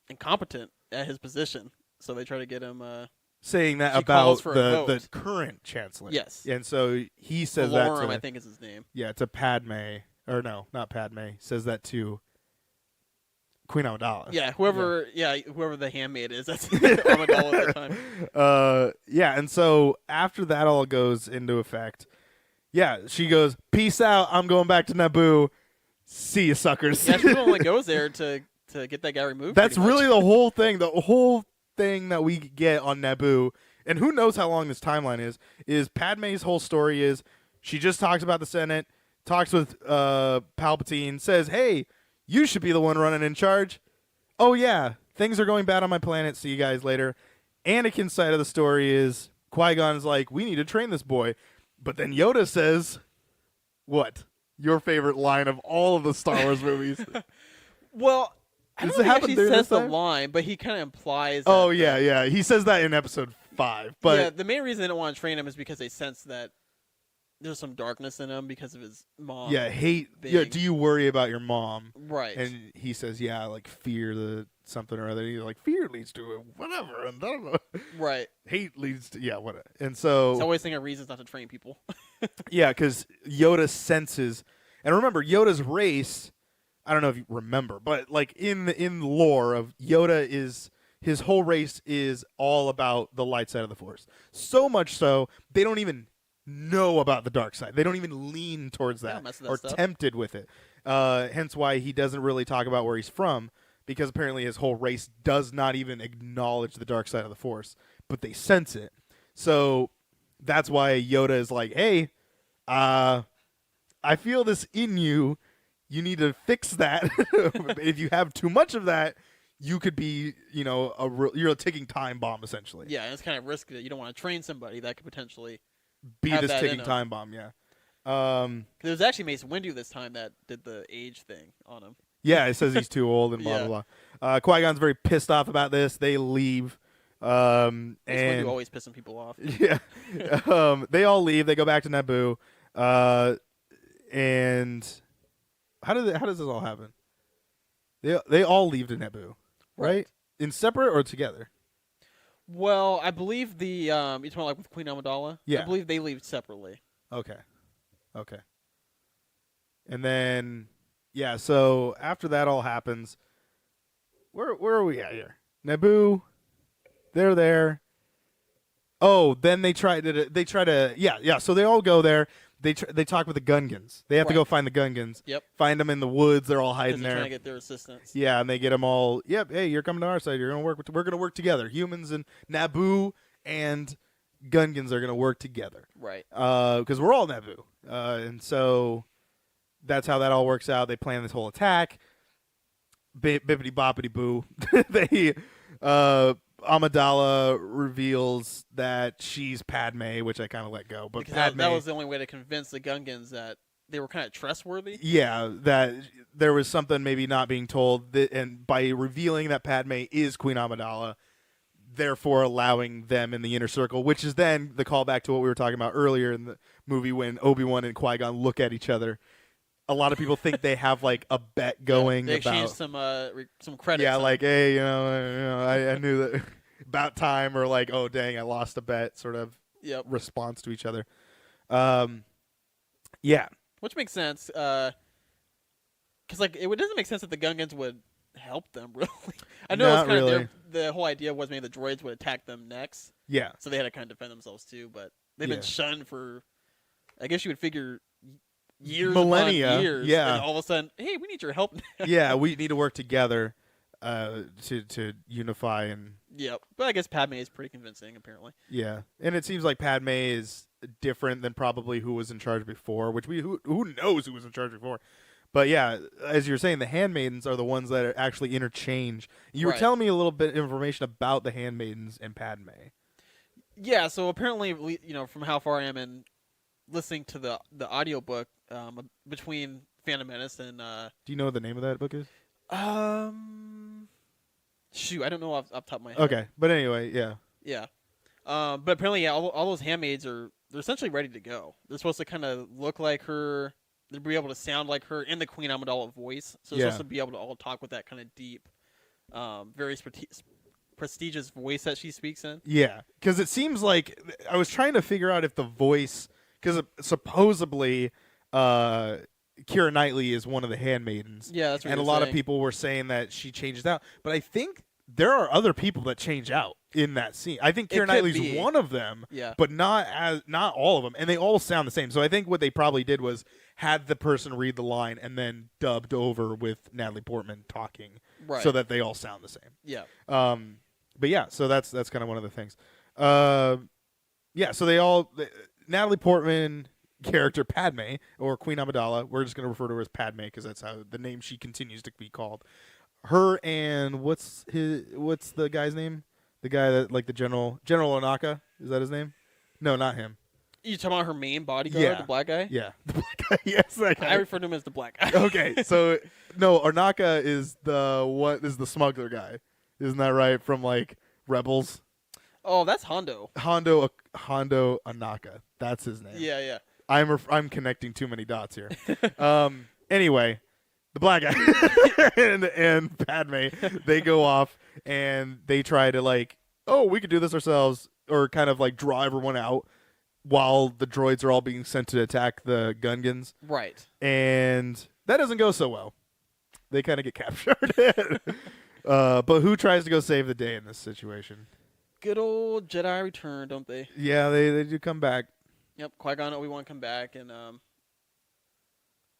incompetent at his position, so they try to get him. Saying that She about calls for a the vote. current chancellor. Yes. And so he says that Valorum, to, I think is his name. yeah, to Padme, or no, not Padme. Says that to Queen Amidala. Yeah, whoever the handmaid is, that's Amidala at the time. Yeah, and so after that all goes into effect, yeah, she goes, "Peace out. I'm going back to Naboo. See you, suckers." Yeah, she only goes there to get that guy removed. That's pretty much. really the whole thing. The whole thing that we get on Naboo, and who knows how long this timeline is Padme's whole story is she just talks about the Senate, talks with Palpatine, says, "Hey, you should be the one running in charge." Oh yeah, things are going bad on my planet. See you guys later. Anakin's side of the story is Qui-Gon's like, "We need to train this boy," but then Yoda says, "What? Your favorite line of all of the Star Wars movies?" Well, I Does don't it know if he happen actually during says this the time? line, but he kind of implies. Oh that, yeah. He says that in episode 5, but yeah, the main reason they don't want to train him is because they sense that there's some darkness in him because of his mom. yeah, hate. being- Yeah, do you worry about your mom? Right. And he says, yeah, like fear the something or other. He's like, fear leads to whatever, and I don't know. right. Hate leads to whatever. And so He's always thinking of reasons not to train people. yeah, because Yoda senses, and remember Yoda's race. I don't know if you remember, but like in lore of Yoda is his whole race is all about the light side of the Force. So much so they don't even know about the dark side. They don't even lean towards They that, don't mess with that or stuff. tempted with it. Hence why he doesn't really talk about where he's from, because apparently his whole race does not even acknowledge the dark side of the Force, but they sense it. So that's why Yoda is like, "Hey, I feel this in you. You need to fix that. If you have too much of that, you could be, you're a ticking time bomb essentially. Yeah, and it's kind of risky that you don't want to train somebody that could potentially. Be have this that ticking in 'em. time bomb. Yeah. Cause it was actually Mace Windu this time that did the age thing on him. Yeah. It says he's too old and blah Yeah. blah blah. Qui-Gon's very pissed off about this. They leave. Mace And Windu always pissing people off. yeah, they all leave. They go back to Naboo. And how does this all happen? They all leave to Naboo, right? In separate or together? Well, I believe the you talking about like with Queen Amidala? Yeah. I believe they leave separately. Okay. And then so after that all happens, where are we at here? Naboo, they're there. Oh, then they try to so they all go there. They talk with the Gungans. They have to Right. go find the Gungans. Yep. Find them in the woods. They're all Because hiding they're there. trying to get their assistance. Yeah, and they get them all. Yep. Hey, you're coming to our side. We're gonna work together. Humans and Naboo and Gungans are gonna work together. Right. Because we're all Naboo. And so that's how that all works out. They plan this whole attack. Bippity boppity boo. They Amidala reveals that she's Padme, which I kind of let go. But Because Padme, that was the only way to convince the Gungans that they were kind of trustworthy. yeah, that there was something maybe not being told, and by revealing that Padme is Queen Amidala, therefore allowing them in the inner circle, which is then the callback to what we were talking about earlier in the movie when Obi-Wan and Qui-Gon look at each other. A lot of people think they have like a bet going They about exchanged some credits. yeah, on- like hey, I knew that about time, or like oh dang, I lost a bet, sort of Yep. response to each other. Yeah, Which makes sense. Because like it doesn't make sense that the Gungans would help them really. I know Not it's kind really. of the whole idea was maybe the droids would attack them next, yeah, so they had to kind of defend themselves too. But they've Yeah. been shunned for, I guess you would figure, years Millennia, upon years. yeah. And all of a sudden, hey, we need your help now. yeah. We need to work together. to unify and Yep. But I guess Padme is pretty convincing, apparently. yeah. And it seems like Padme is different than probably who was in charge before, which who knows who was in charge before. But yeah, as you're saying, the handmaidens are the ones that are actually interchange. You were Right. telling me a little bit of information about the handmaidens and Padme. Yeah, so apparently, from how far I am in listening to the audiobook between Phantom Menace and Do you know what the name of that book is? shoot, I don't know off the top of my head. Okay, but anyway, yeah. Yeah. But apparently, yeah, all those handmaids they're essentially ready to go. They're supposed to kind of look like her. They'll be able to sound like her in the Queen Amidala voice. So they're Yeah. supposed to be able to all talk with that kind of deep, very prestigious voice that she speaks in. Yeah, because it seems like I was trying to figure out if the voice, because supposedly Keira Knightley is one of the handmaidens. Yeah, that's what and a you're lot of saying. people were saying that she changes out, but I think there are other people that change out in that scene. I think It Keira could Knightley's be. one of them, Yeah. but not all of them, and they all sound the same. So I think what they probably did was had the person read the line and then dubbed over with Natalie Portman talking, Right. so that they all sound the same. Yeah. But yeah, so that's kind of one of the things. Yeah, so Natalie Portman character Padme or Queen Amidala. We're just gonna refer to her as Padme because that's how the name she continues to be called. Her and what's the guy's name? The guy that like the General Onaka, is that his name? No, not him. You talking about her main bodyguard, Yeah. the black guy? Yeah, the black guy. Yes, that guy. I refer to him as the black guy. Okay, so no, Onaka is the smuggler guy, isn't that right? From like Rebels. Oh, that's Hondo. Hondo Onaka. That's his name. Yeah, yeah. I'm connecting too many dots here. Anyway, the black guy and Padme, they go off and they try to like, oh, we could do this ourselves, or kind of like draw everyone out while the droids are all being sent to attack the Gungans, Right. and that doesn't go so well. They kind of get captured. But who tries to go save the day in this situation? Good old Jedi return, don't they? Yeah, they do come back. Yep. Qui-Gon and Obi-Wan come back and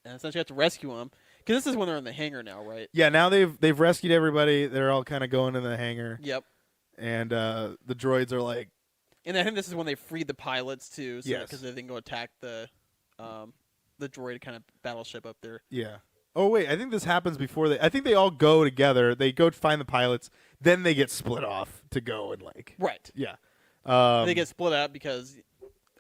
essentially have to rescue him because this is when they're in the hangar now, right? Yeah, now they've rescued everybody. They're all kind of going in the hangar, Yep. and the droids are like, And I think this is when they freed the pilots too, so Yes. because they can go attack the droid kind of battleship up there. yeah. Oh wait, I think this happens before I think they all go together. They go find the pilots, then they get split off to go and like, Right. yeah. They get split up because,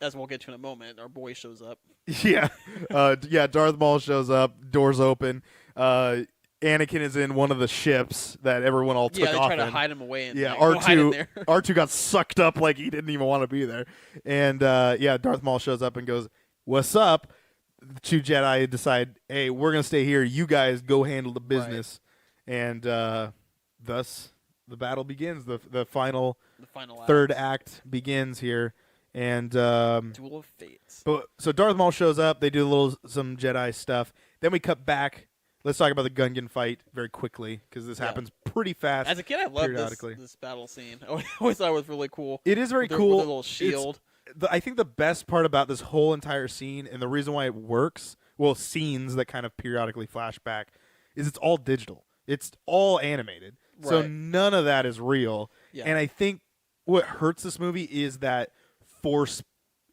as we'll get to in a moment, our boy shows up. Yeah, yeah. Darth Maul shows up. Doors open. Anakin is in one of the ships that everyone all took Yeah, they off try to in. hide him away and Yeah, go hide in R2 there. R2 got sucked up like he didn't even want to be there. And yeah, Darth Maul shows up and goes, "What's up?" The two Jedi decide, "Hey, we're going to stay here. You guys go handle the business." And thus the battle begins. The final The final third act begins here. And Duel of Fates. so Darth Maul shows up. They do some Jedi stuff. Then we cut back. Let's talk about the Gungan fight very quickly because this Yeah. happens pretty fast. As a kid, I loved periodically. this battle scene. I always thought it was really cool. It is very With their- cool. With their little shield. I think the best part about this whole entire scene and the reason why it works, well, scenes that kind of periodically flash back, is it's all digital. It's all animated. So Right. none of that is real. Yeah. And I think what hurts this movie is that force,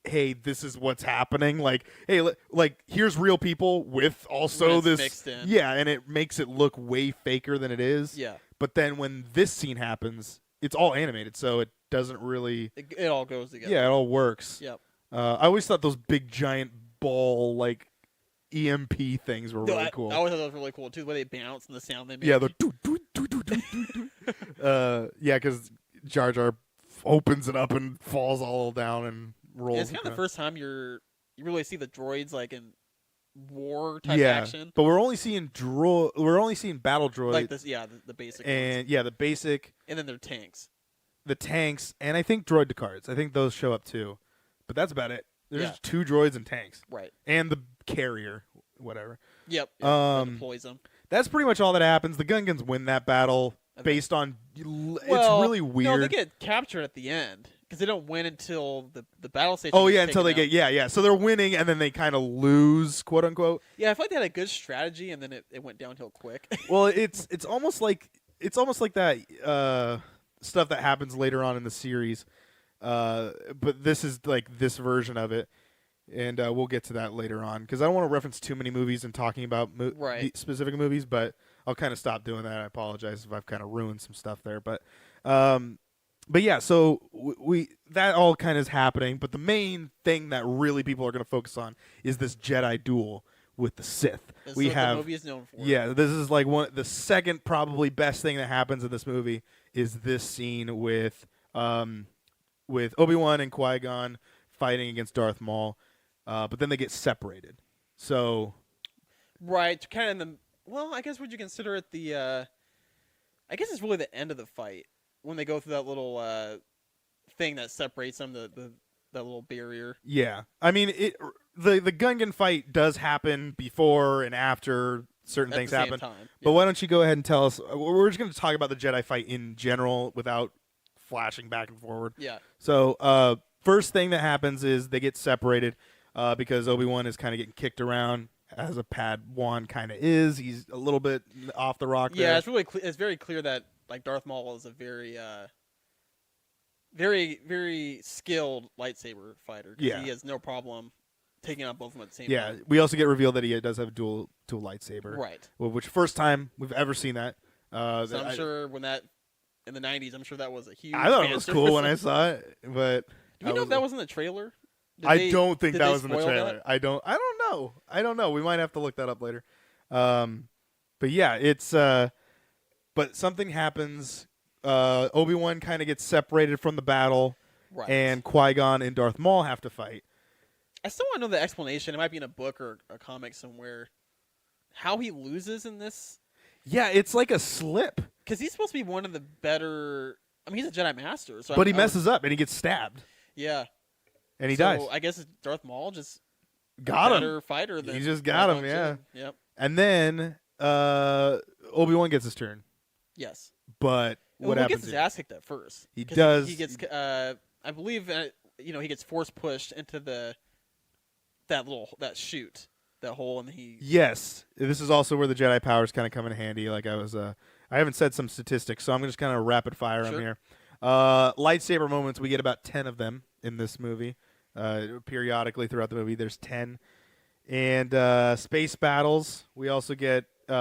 hey, this is what's happening. Like, hey, like here's real people with also When it's this. mixed in. Yeah, and it makes it look way faker than it is. Yeah. But then when this scene happens, it's all animated, so it doesn't really. It all goes together. Yeah, it all works. Yep. I always thought those big giant ball like EMP things were No, really I cool. always thought that was really cool too, the way they bounce and the sound they make. Yeah, the doo, doo, doo, doo, doo, doo, doo. Yeah, because Jar Jar opens it up and falls all down and rolls. It's kind of the around. first time you really see the droids like in war type yeah, action. but we're only seeing battle droids Like this, yeah, the basic ones. and yeah, the basic, And then they're tanks. the tanks, and I think droid cards. I think those show up too, but that's about it. There's Yeah. just 2 droids and tanks, Right. and the carrier, whatever. Yep. Um, Deploys them. That's pretty much all that happens. The Gungans win that battle And based on. It's Well, really weird. No, they get captured at the end because they don't win until the battle station. Oh gets yeah, until they taken get out. yeah. So they're winning and then they kind of lose, quote unquote. Yeah, I feel like they had a good strategy and then it went downhill quick. Well, it's almost like it's almost like that stuff that happens later on in the series, but this is like this version of it, and we'll get to that later on because I don't want to reference too many movies and talking about Right. specific movies, but I'll kind of stop doing that. I apologize if I've kind of ruined some stuff there, but yeah, so we that all kind of is happening, but the main thing that really people are going to focus on is this Jedi duel with the Sith. That's We what have the movie is known for. yeah, this is like the second probably best thing that happens in this movie is this scene with Obi-Wan and Qui-Gon fighting against Darth Maul, but then they get separated. So Right. Kind of in the. Well, I guess would you consider it the? I guess it's really the end of the fight when they go through that little thing that separates them, that little barrier. yeah, I mean the Gungan fight does happen before and after certain At things the same happen. time. But Yeah. why don't you go ahead and tell us? We're just going to talk about the Jedi fight in general without flashing back and forward. Yeah. So, first thing that happens is they get separated because Obi-Wan is kind of getting kicked around as a Padawan kind of is. He's a little bit off the rock Yeah, there. it's really it's very clear that like Darth Maul is a very very very skilled lightsaber fighter. 'Cause Yeah. he has no problem taking out both of them at the same Yeah, time. we also get revealed that he does have a dual lightsaber. Right. Which first time we've ever seen that. So that I'm sure when that in the '90s, I'm sure that was a huge. I thought it fan was cool when I service. saw it, but Do we know if that was in the trailer? Did I they- don't think did that they was in the spoil trailer. that? I don't know. I don't know. We might have to look that up later. But yeah, it's but something happens. Obi-Wan kind of gets separated from the battle, Right. and Qui-Gon and Darth Maul have to fight. I still want to know the explanation. It might be in a book or a comic somewhere. How he loses in this? Yeah, it's like a slip, Because he's supposed to be one of the better. I mean, he's a Jedi Master, so but he I would- messes up and he gets stabbed Yeah, and he so dies. I guess Darth Maul just Got him. better fighter than He just got him, Qui-Gon yeah. Jinn. Yep. And then Obi-Wan gets his turn. Yes. But Well, what he happens? gets his here? ass kicked at first. He 'Cause does. He gets. I believe. He gets force pushed into that chute, that hole, and he. Yes, this is also where the Jedi powers kind of come in handy. Like I haven't said some statistics, so I'm just kind of rapid fire them Sure. here. Lightsaber moments, we get about 10 of them in this movie. Periodically throughout the movie, there's 10, and space battles. We also get 2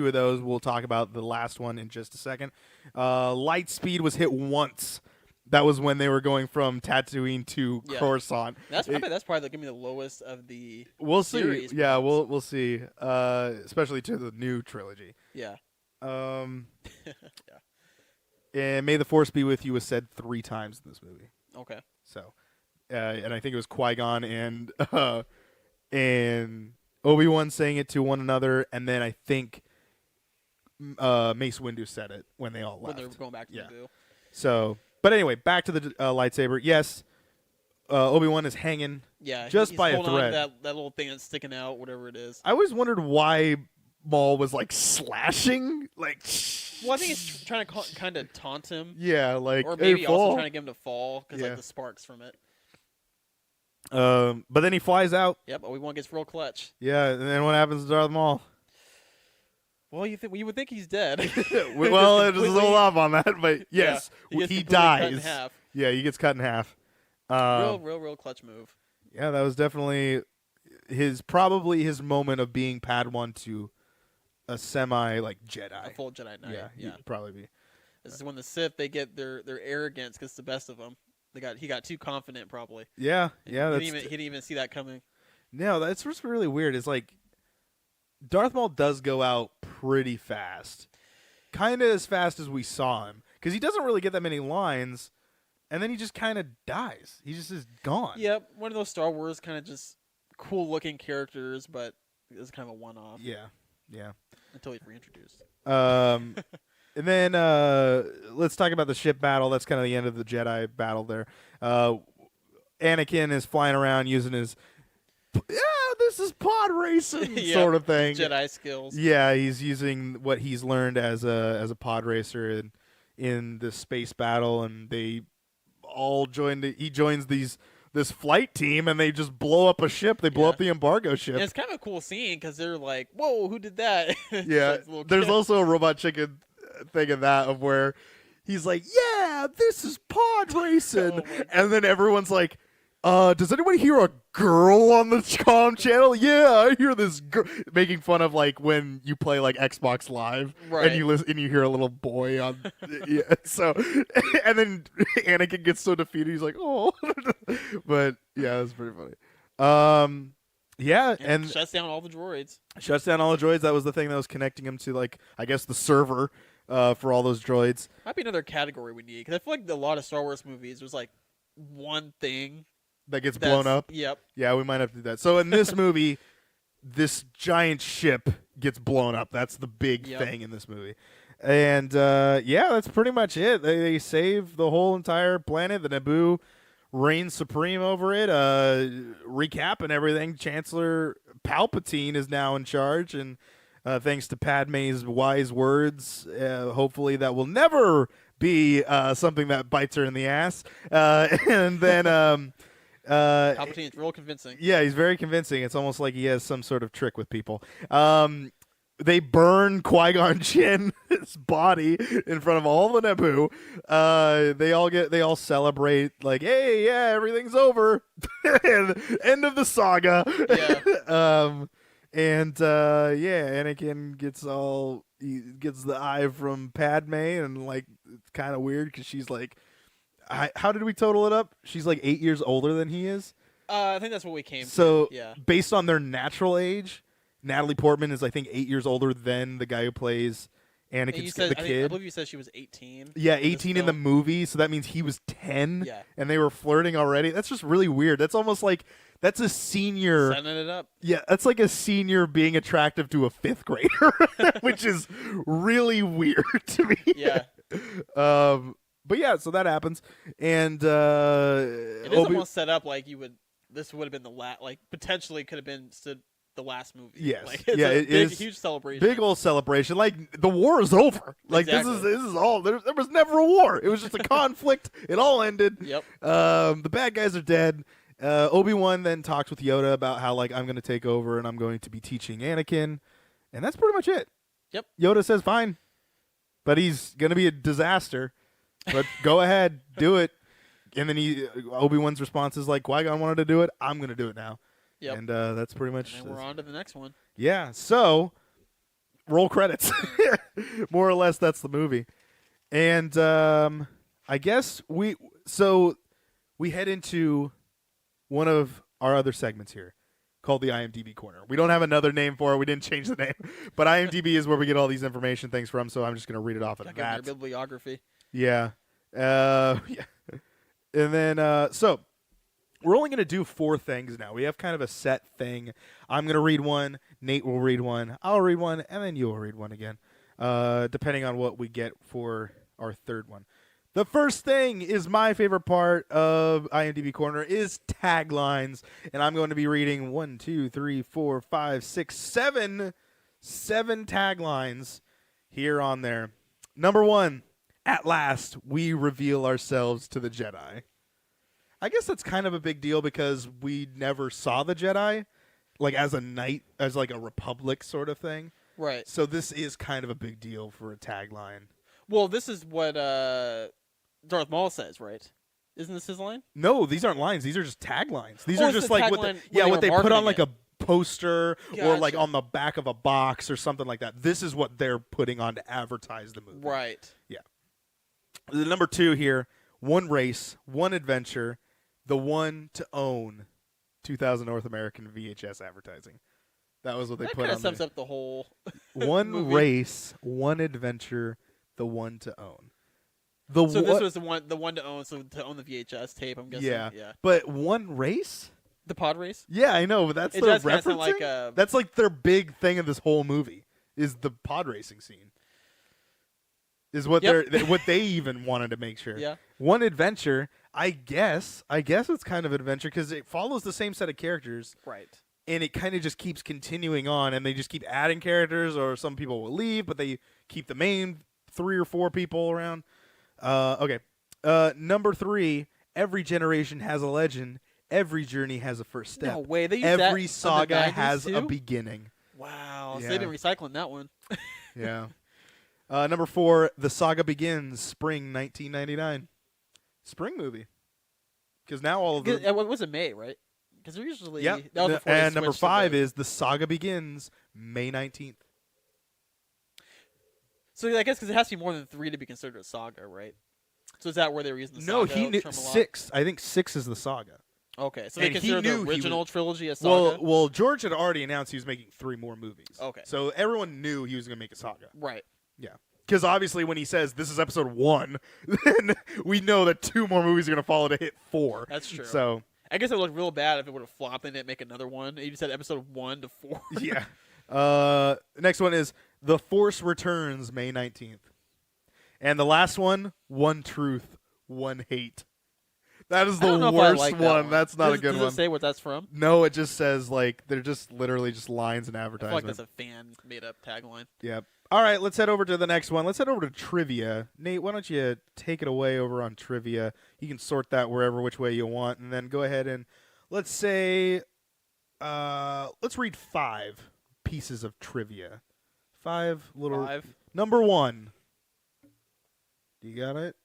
of those. We'll talk about the last one in just a second. Light speed was hit once. That was when they were going from Tatooine to Yeah. Coruscant. I bet that's probably gonna be the lowest of the. We'll see. series, Yeah, perhaps. we'll see. Especially to the new trilogy. Yeah. Um, Yeah. and "May the Force be with you" was said 3 times in this movie. Okay. So, and I think it was Qui-Gon and Obi-Wan saying it to one another, and then I think Mace Windu said it when they all When they're left. going back to Yeah. Naboo. So, but anyway, back to the lightsaber. Yes, Obi-Wan is hanging. Yeah. Just he's by a holding on to thread. that little thing that's sticking out, whatever it is. I always wondered why Maul was like slashing, like. Well, I think he's trying to kind of taunt him, Yeah, like or hey, maybe also fall. trying to get him to fall because Yeah. like the sparks from it. But then he flies out. Yep. Obi-Wan gets real clutch. Yeah, and then what happens to Darth Maul? Well, you would think he's dead. Well, Just it was a completely- little off on that, but yes, he gets he completely cut in dies. half. Yeah, he gets cut in half. Real clutch move. Yeah, that was definitely probably his moment of being Padawan to a semi like Jedi. A full Jedi Knight. yeah, Yeah. he'd probably be. This is when the Sith they get their arrogance because the best of them. He got too confident probably. Yeah, yeah. He didn't even see that coming. No, that's what's really weird. Is like Darth Maul does go out pretty fast, kind of as fast as we saw him, because he doesn't really get that many lines, and then he just kind of dies. He just is gone. Yep, one of those Star Wars kind of just cool looking characters, but it's kind of a one off Yeah, yeah. until he's reintroduced. And then let's talk about the ship battle. That's kind of the end of the Jedi battle there. Anakin is flying around using his, this is pod racing Yeah, sort of thing. Jedi skills. Yeah, he's using what he's learned as a pod racer in the space battle, and they all he joins this flight team, and they just blow up a ship. They blow Yeah. up the embargo ship. And it's kind of a cool scene because they're like, "Whoa, who did that?" It's Yeah, like this little there's kid. also a robot chicken thing of that of where he's like, "Yeah, this is pod racing," Oh my and then everyone's like, does anybody hear a girl on the comm channel? Yeah, I hear this girl," making fun of like when you play like Xbox Live Right. and you listen and you hear a little boy on. Yeah, so and then Anakin gets so defeated, he's like, "Oh," but yeah, that's pretty funny. Yeah, And and shuts down all the droids. shuts down all the droids. That was the thing that was connecting him to like I guess the server for all those droids. Might be another category we need because I feel like a lot of Star Wars movies there's like one thing That gets that's, blown up. Yep. Yeah, we might have to do that. So in this movie, this giant ship gets blown up. That's the big Yep. thing in this movie. And yeah, that's pretty much it. They save the whole entire planet. The Naboo reigns supreme over it. Recapping everything, Chancellor Palpatine is now in charge, and thanks to Padme's wise words, hopefully that will never be something that bites her in the ass. And then Palpatine's real convincing. yeah, he's very convincing. It's almost like he has some sort of trick with people. They burn Qui-Gon Jinn's body in front of all the Naboo. They all celebrate like, "Hey, yeah, everything's over." End of the saga. Yeah. And yeah, Anakin he gets the eye from Padme, and like it's kind of weird because she's like, how did we total it up? She's like 8 years older than he is. I think that's what we came So to. Yeah. based on their natural age, Natalie Portman is I think 8 years older than the guy who plays And you Anakin's said, the I kid. believe you said she was 18. Yeah, in this 18 in the film. movie, so that means he was 10, Yeah. and they were flirting already. That's just really weird. That's almost like that's a senior. Setting it up. Yeah, that's like a senior being attractive to a fifth grader, which is really weird to me. Yeah. But yeah, so that happens, and It is almost set up like you would. This would have been the last. Like potentially could have been the last movie. Yes. Like, it's Yeah, a it big, is huge celebration. big old celebration. Like the war is over. Like Exactly. this is all. There was never a war. It was just a conflict. It all ended. Yep. The bad guys are dead. Obi-Wan then talks with Yoda about how like I'm going to take over and I'm going to be teaching Anakin, and that's pretty much it. Yep. Yoda says fine, but he's going to be a disaster. But go ahead, do it. And then Obi-Wan's response is like, Qui-Gon wanted to do it. I'm going to do it now. Yep. And that's pretty much. And we're on to the next one. Yeah. So roll credits. More or less, that's the movie. And I guess we head into one of our other segments here called the IMDb Corner. We don't have another name for it. We didn't change the name. But IMDb is where we get all these information things from, so I'm just going to read it off of Check out that. your bibliography. Yeah. Yeah. And then, so we're only going to do 4 things now. We have kind of a set thing. I'm going to read one. Nate will read one. I'll read one. And then you will read one again, depending on what we get for our third one. The first thing is my favorite part of IMDb Corner is taglines. And I'm going to be reading 1, 2, 3, 4, 5, 6, 7 taglines here on there. Number 1. At last, we reveal ourselves to the Jedi. I guess that's kind of a big deal because we never saw the Jedi, like as a knight, as like a Republic sort of thing. Right. So this is kind of a big deal for a tagline. Well, this is what Darth Maul says, right? Isn't this his line? No, these aren't lines. These are just taglines. These Oh, are it's just the like tagline what when they they were put on marketing like a poster or like Gotcha. on the back of a box or something like that. This is what they're putting on to advertise the movie. Right. The number 2 here, one race, one adventure, the one to own 2000 North American VHS advertising. That was what they That put kind on of sums there. up the whole. One movie. race, one adventure, the one to own. So this was the one to own. So to own the VHS tape, I'm guessing. Yeah. Yeah. But one race? The pod race. Yeah, I know, but that's It their does kinda referencing. sound like, That's like their big thing in this whole movie is the pod racing scene. Is what Yep. what they even wanted to make sure. Yeah. One adventure, I guess it's kind of an adventure because it follows the same set of characters Right. and it kind of just keeps continuing on and they just keep adding characters or some people will leave but they keep the main 3 or 4 people around. Okay. Number 3, every generation has a legend. Every journey has a first step. No way. They use Every that saga on the 90s has a too? beginning. Wow. So Yeah. they've been recycling that one. Yeah. Number 4, The Saga Begins, spring 1999. Spring movie. Because now all of the... What was it, May, right? Because they're usually... Yep. That was before they And number switched to 5 the- is The Saga Begins, May 19th. So I guess because it has to be more than 3 to be considered a saga, right? So is that where they were using the No, saga he knew term a lot? 6. I think 6 is The Saga. Okay, so And they he consider knew the he original was- trilogy a saga? Well, George had already announced he was making 3 more movies. Okay. So everyone knew he was going to make a saga. Right. Because obviously when he says this is episode 1, then we know that 2 more movies are going to follow to hit 4. That's true. So, I guess it would look real bad if it would have flopped and didn't make another one. You just said episode 1 to 4. yeah. Next one is The Force Returns, May 19th. And the last one, One Truth, One Hate. That is I don't the know if I worst like that one. That's not a good does one. Does it say what that's from? No, it just says, like, they're just literally just lines in I feel like advertisement. that's a fan made up tagline. Yep. All right, let's head over to the next one. Let's head over to trivia. Nate, why don't you take it away over on trivia? You can sort that which way you want, and then go ahead and let's say, let's read 5 pieces of trivia. 5 little. 5. Number 1. Do you got it?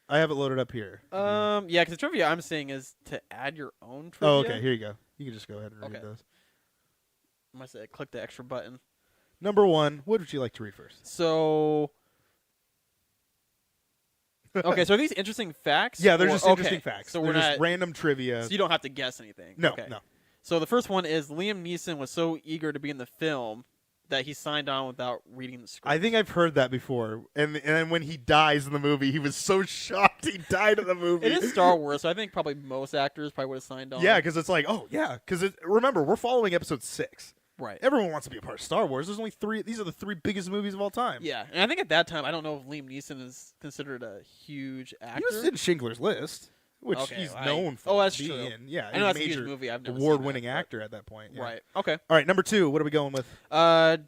I have it loaded up here. Yeah, because the trivia I'm saying is to add your own trivia. Oh, okay. Here you go. You can just go ahead and read Okay. those. I must say, click the extra button. Number 1. What would you like to read first? So, okay, so are these interesting facts? Yeah, they're or- just okay, interesting facts. So they're we're just not. random trivia. So you don't have to guess anything. No, Okay. no. So the first one is Liam Neeson was so eager to be in the film that he signed on without reading the script. I think I've heard that before. And then when he dies in the movie, he was so shocked he died in the movie. it is Star Wars, so I think probably most actors probably would have signed on. Yeah, because it's like, oh, yeah. Because remember, we're following episode 6. right. Everyone wants to be a part of Star Wars. There's only 3. These are the 3 biggest movies of all time. Yeah, and I think at that time, I don't know if Liam Neeson is considered a huge actor. He was in Schindler's List, which Okay, he's I- known for. oh, that's being true. in. Yeah, I know he's that's a a major huge movie. I've never seen award-winning that, actor at that point. Yeah. Right. Okay. All right, number 2. What are we going with?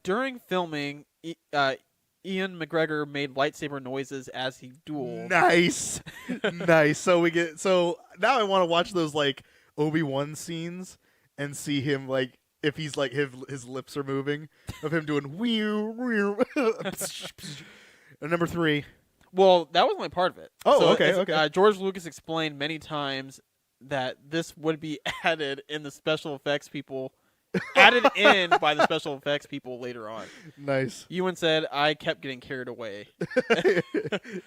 During filming, Ian McGregor made lightsaber noises as he dueled. Nice, nice. So now I want to watch those like Obi-Wan scenes and see him like if he's like his lips are moving of him doing weird. And number 3. Well, that was only part of it. Oh, So okay, it's- okay. George Lucas explained many times that this would be added in the special effects people, added in by the special effects people later on. Nice. Ewan said, "I kept getting carried away."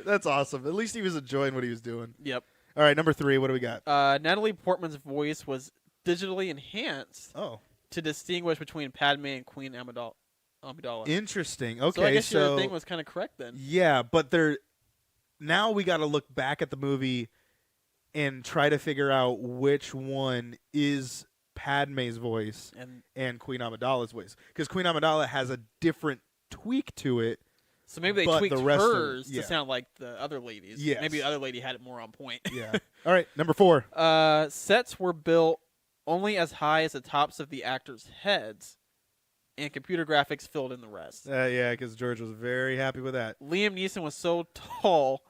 That's awesome. At least he was enjoying what he was doing. Yep. All right, number 3. What do we got? Natalie Portman's voice was digitally enhanced Oh, to distinguish between Padme and Queen Amidala. interesting. Okay, So I guess your thing was kind of correct then. yeah, but now we got to look back at the movie and try to figure out which one is Padme's voice and Queen Amidala's voice, because Queen Amidala has a different tweak to it. So maybe they But tweaked the rest of it, hers yeah. to sound like the other ladies. Yes. Maybe the other lady had it more on point. Yeah. All right, number 4. Sets were built only as high as the tops of the actors' heads, and computer graphics filled in the rest. Yeah, because George was very happy with that. Liam Neeson was so tall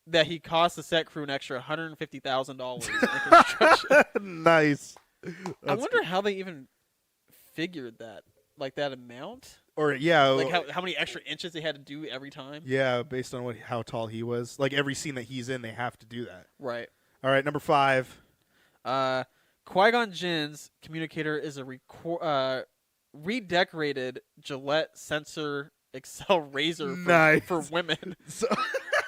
that he cost the set crew an extra $150,000 in construction. Nice. I wonder how they even figured that, like that amount, Or yeah, like how many extra inches they had to do every time. yeah, based on how tall he was. Like every scene that he's in, they have to do that. Right. All right, number 5. Qui-Gon Jinn's communicator is a redecorated Gillette Sensor Excel razor Nice. for women. So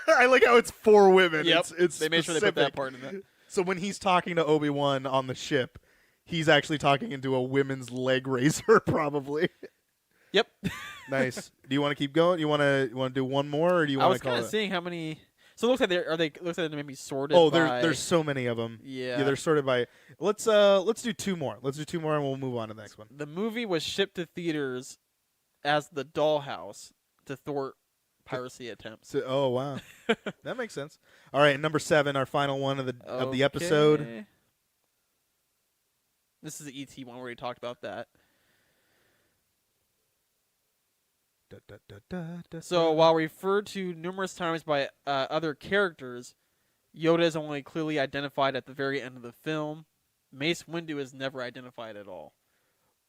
I like how it's for women. Yep. It's They made sure they put that specific. part in there. So when he's talking to Obi-Wan on the ship, he's actually talking into a women's leg razor, probably. Yep. Nice. Do you want to keep going? You want to do one more, or do you I want was to call kind it? of seeing how many. So it looks like looks like they maybe sorted. Oh, by, there's so many of them. Yeah. They're sorted by. Let's do 2 more. Let's do 2 more, and we'll move on to the next one. The movie was shipped to theaters as The Dollhouse to thwart piracy attempts. So, oh wow, that makes sense. All right, number 7, our final one of the episode. Okay. This is the ET one. We already talked about that. Da, da, da, da, da, So da. while referred to numerous times by other characters, Yoda is only clearly identified at the very end of the film. Mace Windu is never identified at all.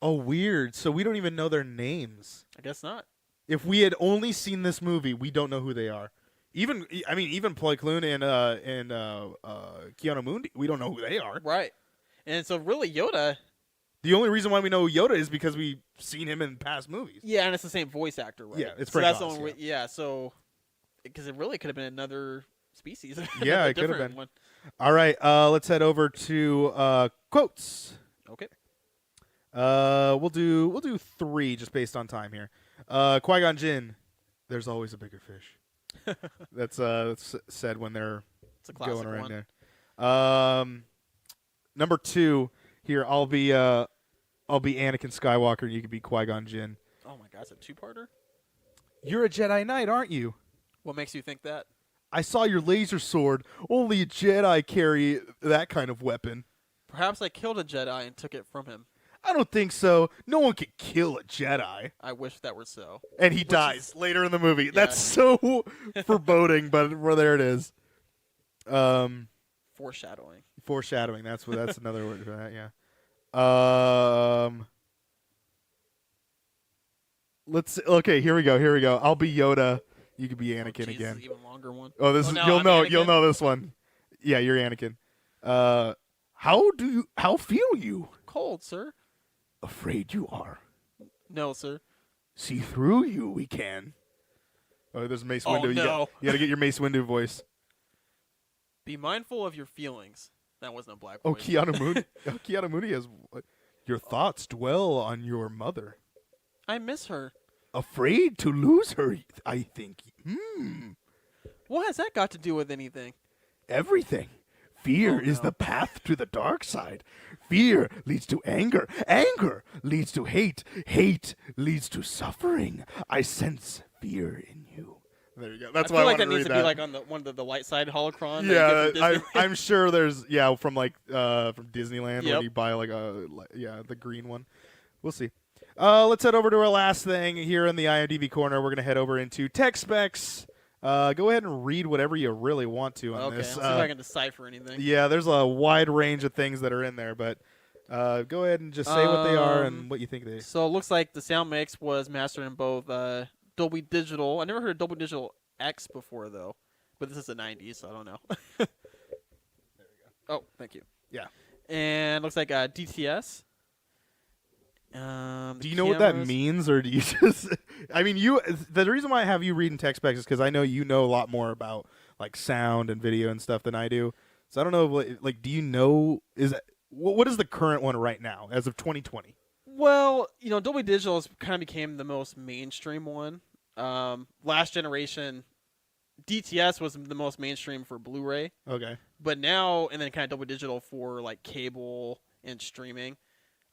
Oh, weird. So we don't even know their names. I guess not. If we had only seen this movie, we don't know who they are. Even Ploy Kloon and Keanu Moon, we don't know who they are. Right. And so really Yoda. The only reason why we know Yoda is because we've seen him in past movies. Yeah, and it's the same voice actor, right? Yeah, it's so Frank that's the Oz, only yeah. So because it really could have been another species. Yeah, A it could have different been. one. All right, let's head over to quotes. Okay. We'll do 3 just based on time here. Qui-Gon Jinn, there's always a bigger fish. That's said when they're It's a classic going around one. there. Number 2 here, I'll be Anakin Skywalker and you can be Qui-Gon Jinn. Oh my god, it's a two-parter? You're a Jedi Knight, aren't you? What makes you think that? I saw your laser sword. Only a Jedi carry that kind of weapon. Perhaps I killed a Jedi and took it from him. I don't think so. No one could kill a Jedi. I wish that were so. And he dies later in the movie. Yeah. That's so foreboding, but well, there it is. Foreshadowing. Foreshadowing. That's another word for that. Yeah. Okay. Here we go. I'll be Yoda. You could be Anakin Jesus, again. even longer one. Oh, this is now you'll I'm know. Anakin? You'll know this one. Yeah, you're Anakin. How feel you? Cold, sir. Afraid you are. No, sir. See through you, we can. Oh, there's Mace Oh, Windu. no. You got to get your Mace Windu voice. Be mindful of your feelings. That wasn't a black Oh, voice. Keanu Moon. Keanu Mooney has. Your thoughts dwell on your mother. I miss her. Afraid to lose her, I think. What has that got to do with anything? Everything. Fear Oh, is no. the path to the dark side. Fear leads to anger. Anger leads to hate. Hate leads to suffering. I sense fear in you. There you go. That's I why feel I like that wanted needs to to read be that. like on the light side holocron. that you get Yeah, from Disney. I'm sure there's from from Disneyland Yep. when you buy the green one. We'll see. Let's head over to our last thing here in the IMDb corner. We're gonna head over into tech specs. Go ahead and read whatever you really want to on Okay, this. I'll see if I can decipher anything. Yeah, there's a wide range of things that are in there, but go ahead and just say what they are and what you think they. So it looks like the sound mix was mastered in both Dolby Digital. I never heard of Dolby Digital X before though, but this is the 90s, so I don't know. There we go. Oh, thank you. Yeah. And looks like DTS. Do you know what that means, or do you just? I mean, the reason why I have you reading tech specs is because I know you know a lot more about like sound and video and stuff than I do. So I don't know, do you know what is the current one right now as of 2020? Well, Dolby Digital has kind of became the most mainstream one. Last generation, DTS was the most mainstream for Blu-ray, Okay. but now and then kind of Dolby Digital for like cable and streaming.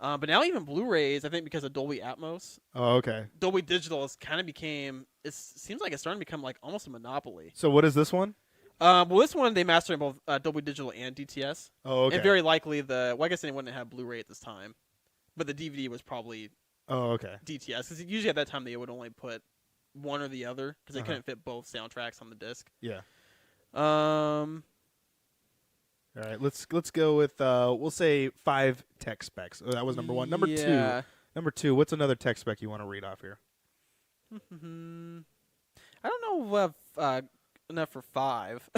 But now even Blu-rays, I think because of Dolby Atmos, Oh, okay. Dolby Digital has kind of it seems like it's starting to become like almost a monopoly. So what is this one? Well, this one they mastered in both Dolby Digital and DTS. Oh, okay. And very likely I guess they wouldn't have Blu-ray at this time, but the DVD was probably Oh, okay. DTS because usually at that time they would only put one or the other because they couldn't fit both soundtracks on the disc. Yeah. Um, All right. Let's go with we'll say 5 tech specs. Oh, that was number 1. Number 2. yeah. Number 2. What's another tech spec you want to read off here? I don't know if we'll have enough for 5.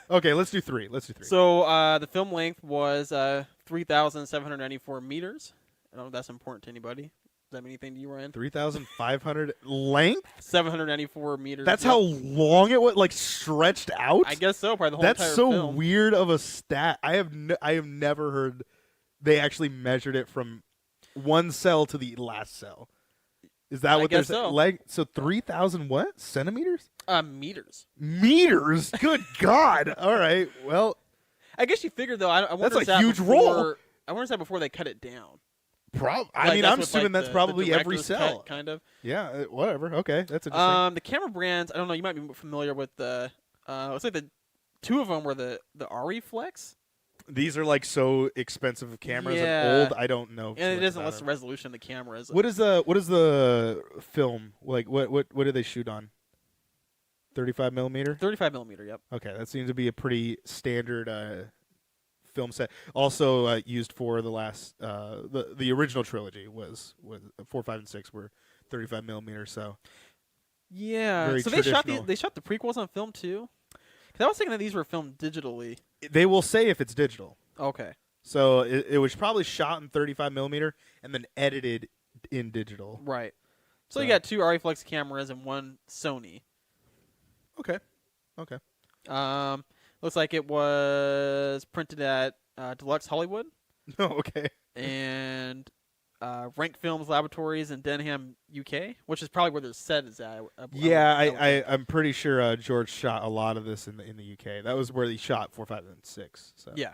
Okay, let's do 3. So the film length was 3,794 meters. I don't know if that's important to anybody. Does that mean anything to you, Ryan? 3,500 length? 794 meters. That's yep. how long it was, like stretched out. I guess so. Probably the whole That's entire so film. weird of a stat. I have never heard they actually measured it from one cell to the last cell. Is that I what guess they're so. like? So 3,000 what centimeters? Meters. Meters. Good God! All right. Well, I guess you figured though. I wonder That's if a that huge before, roll. I wonder if that before they cut it down. I Like, mean, that's I'm what, assuming like, that's the probably every director's cell. cut, kind of. Yeah. Whatever. Okay. That's interesting. The camera brands. I don't know. You might be familiar with the. Looks like the 2 of them were the Ariflex. These are like so expensive of cameras Yeah. and old. I don't know. too And it much doesn't about list the resolution of the cameras. What is the film like? What did they shoot on? 35 millimeter. 35 millimeter. Yep. Okay, that seems to be a pretty standard film set. Also used for the last the original trilogy was 4, 5, and 6 were 35 millimeter. So Yeah. Very So they shot traditional. they shot the prequels on film too. 'Cause I was thinking that these were filmed digitally. They will say if it's digital. Okay. So it was probably shot in 35 millimeter and then edited in digital. Right. So you So- got 2 Ariflex cameras and 1 Sony. Okay. Okay. Looks like it was printed at Deluxe Hollywood Oh, okay. and Rank Films Laboratories in Denham, UK, which is probably where their set is at. Yeah, I would think. I'm pretty sure George shot a lot of this in the UK. That was where he shot 4, 5, and 6. So Yeah.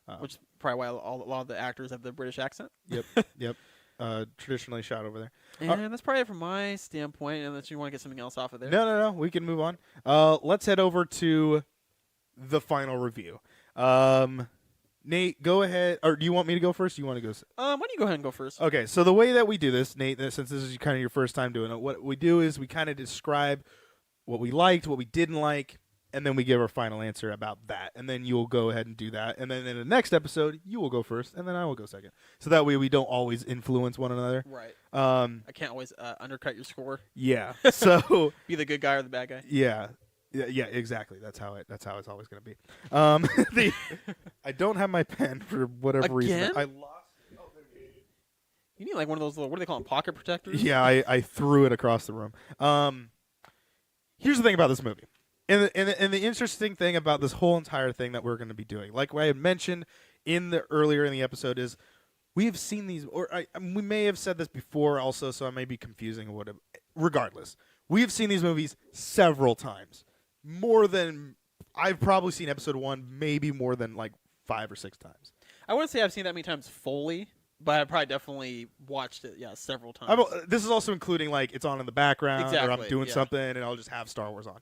um, Which is probably why a lot of the actors have the British accent. Yep. Traditionally shot over there. And that's probably it from my standpoint, unless you want to get something else off of there. No. We can move on. Let's head over to the final review. Nate, go ahead. Or do you want me to go first? Do you want to go? Why don't you go ahead and go first? Okay, so the way that we do this, Nate, since this is kind of your first time doing it, what we do is we kind of describe what we liked, what we didn't like, and then we give our final answer about that. And then you will go ahead and do that. And then in the next episode, you will go first, and then I will go second. So that way we don't always influence one another. Right. Um, I can't always undercut your score. yeah. So Be the good guy or the bad guy. yeah. Yeah, exactly. That's how it's always going to be. I don't have my pen for whatever reason. Again? I lost. You need like one of those little, what do they call them, pocket protectors? Yeah, I threw it across the room. Here's the thing about this movie. And the interesting thing about this whole entire thing that we're going to be doing, like I had mentioned earlier in the episode, is we have seen these, or we may have said this before also, so I may be confusing what. Regardless, we have seen these movies several times, more than I've probably seen episode 1, maybe more than like 5 or 6 times. I wouldn't say I've seen that many times fully, but I probably definitely watched it, several times. This is also including like it's on in the background, or I'm Exactly, doing yeah. something, and I'll just have Star Wars on.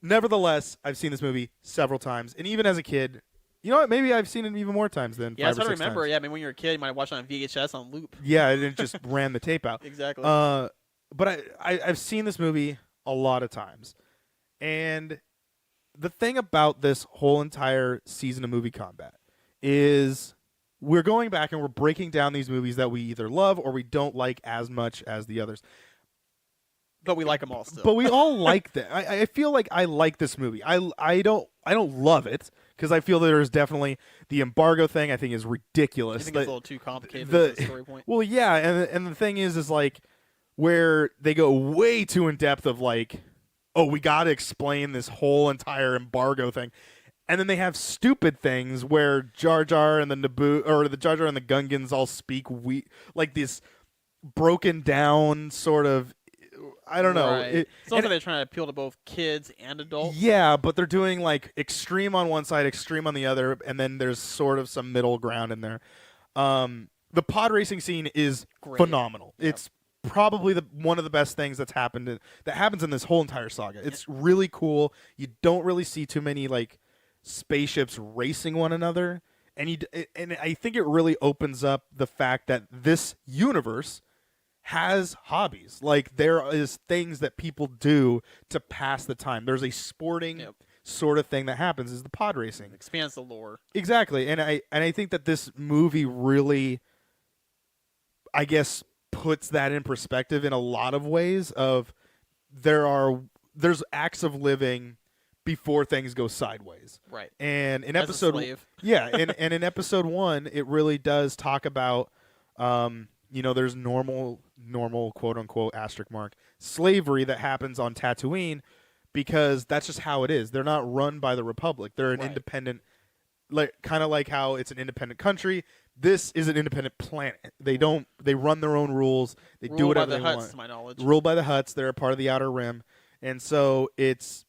Nevertheless, I've seen this movie several times, and even as a kid, you know what? Maybe I've seen it even more times than 5 Yeah, that's or what I 6 remember. times. Yeah, I mean, when you were a kid, you might have watched it on VHS on loop. Yeah, and it just ran the tape out. Exactly. But I've seen this movie a lot of times, and the thing about this whole entire season of Movie Combat is we're going back and we're breaking down these movies that we either love or we don't like as much as the others. But we like them all still. But we all like that. I feel like I like this movie. I don't love it because I feel that there's definitely the embargo thing. I think is I ridiculous. think it's a little too complicated the- for the story point. Well, yeah, and the thing is like where they go way too in depth of like, oh, we got to explain this whole entire embargo thing, and then they have stupid things where Jar Jar and the Naboo or the Jar Jar and the Gungans all speak like this broken down sort of. I don't know. Right. It's also they're trying to appeal to both kids and adults. Yeah, but they're doing like extreme on one side, extreme on the other, and then there's sort of some middle ground in there. The pod racing scene is Great. phenomenal. Yep. It's probably one of the best things that happens in this whole entire saga. It's really cool. You don't really see too many like spaceships racing one another, and I think it really opens up the fact that this universe has hobbies. Like there is things that people do to pass the time. There's a sporting sort of thing that happens is the pod racing. Expands the lore. Exactly. And I think that this movie really, I guess, puts that in perspective in a lot of ways of there's acts of living before things go sideways. Right. And in As a episode slave. yeah, and in episode 1 it really does talk about there's normal quote unquote asterisk mark slavery that happens on Tatooine because that's just how it is. They're not run by the Republic. They're an Right. independent, like kind of like how it's an independent country. This is an independent planet. They run their own rules. They do Ruled by whatever the they Hutts, want. to my knowledge. Ruled by the Hutts. They're a part of the Outer Rim, and so it's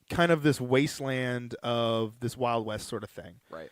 kind of this wasteland of this Wild West sort of thing. Right.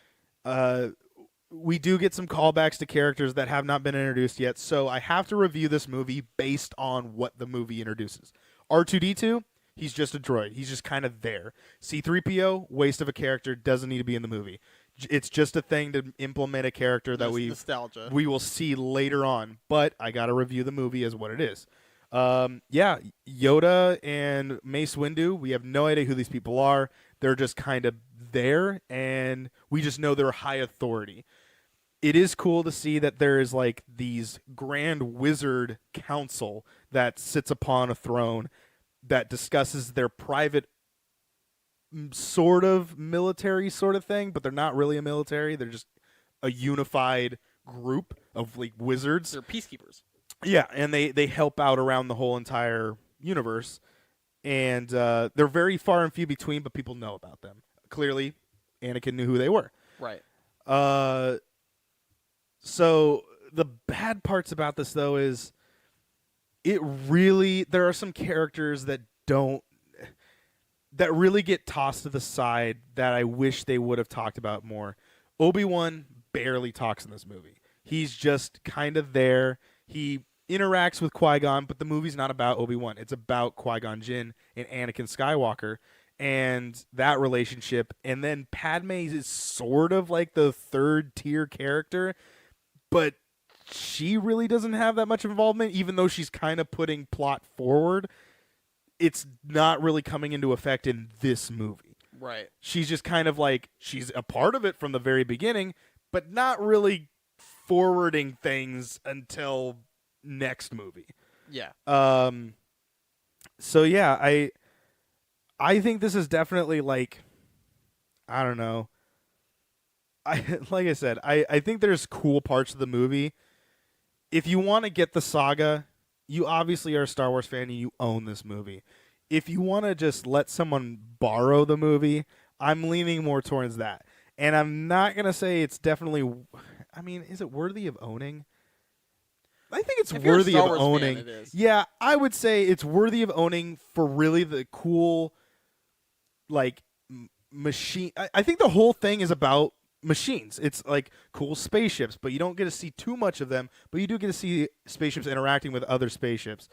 We do get some callbacks to characters that have not been introduced yet, so I have to review this movie based on what the movie introduces. R2-D2, he's just a droid. He's just kind of there. C-3PO, waste of a character, doesn't need to be in the movie. It's just a thing to implement a character that Nostalgia. we will see later on, but I got to review the movie as what it is. Yoda and Mace Windu, we have no idea who these people are. They're just kind of there, and we just know they're high authority. It is cool to see that there is like these grand wizard council that sits upon a throne, that discusses their private sort of military sort of thing, but they're not really a military. They're just a unified group of like wizards. They're peacekeepers. Yeah, and they help out around the whole entire universe, and they're very far and few between, but people know about them. Clearly, Anakin knew who they were. Right. So the bad parts about this though is there are some characters that really get tossed to the side that I wish they would have talked about more. Obi-Wan barely talks in this movie. He's just kind of there. He interacts with Qui-Gon, but the movie's not about Obi-Wan. It's about Qui-Gon Jinn and Anakin Skywalker and that relationship. And then Padme is sort of like the third tier character, but she really doesn't have that much involvement, even though she's kind of putting plot forward. It's not really coming into effect in this movie. Right. She's just kind of like, she's a part of it from the very beginning, but not really forwarding things until next movie. Yeah. So yeah, I think this is definitely like, I don't know. Like I said, I think there's cool parts of the movie. If you want to get the saga, you obviously are a Star Wars fan and you own this movie. If you want to just let someone borrow the movie, I'm leaning more towards that. And I'm not going to say it's definitely, I mean, is it worthy of owning? I think it's worthy of owning. Fan, it is. Yeah, I would say it's worthy of owning for really the cool, like, machine. I think the whole thing is about machines. It's like cool spaceships, but you don't get to see too much of them, but you do get to see spaceships interacting with other spaceships.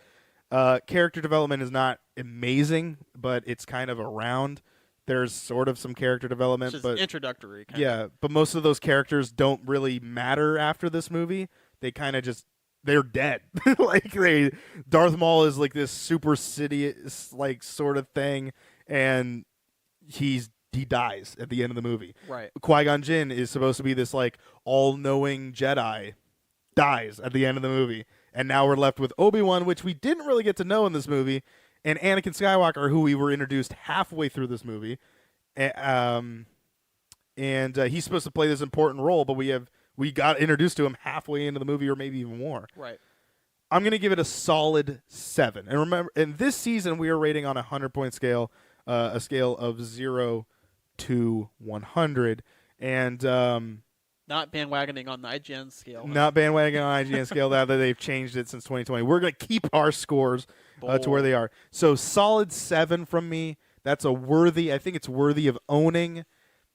Character development is not amazing, but it's kind of around. There's sort of some character development, Just but introductory. but most of those characters don't really matter after this movie. They kind of just, they're dead. Darth Maul is like this super Sidious like sort of thing, and he dies at the end of the movie. Right. Qui-Gon Jinn is supposed to be this like all-knowing Jedi, dies at the end of the movie, and now we're left with Obi-Wan, which we didn't really get to know in this movie, and Anakin Skywalker, who we were introduced halfway through this movie, and he's supposed to play this important role, but we got introduced to him halfway into the movie, or maybe even more. Right. I'm gonna give it a solid 7. And remember, in this season, we are rating on a 100-point scale, a scale of 0 to 100, and Not bandwagoning on the IGN scale. not bandwagon on IGN scale. That they've changed it since 2020. We're gonna keep our scores to where they are. So solid 7 from me. That's a worthy. I think it's worthy of owning.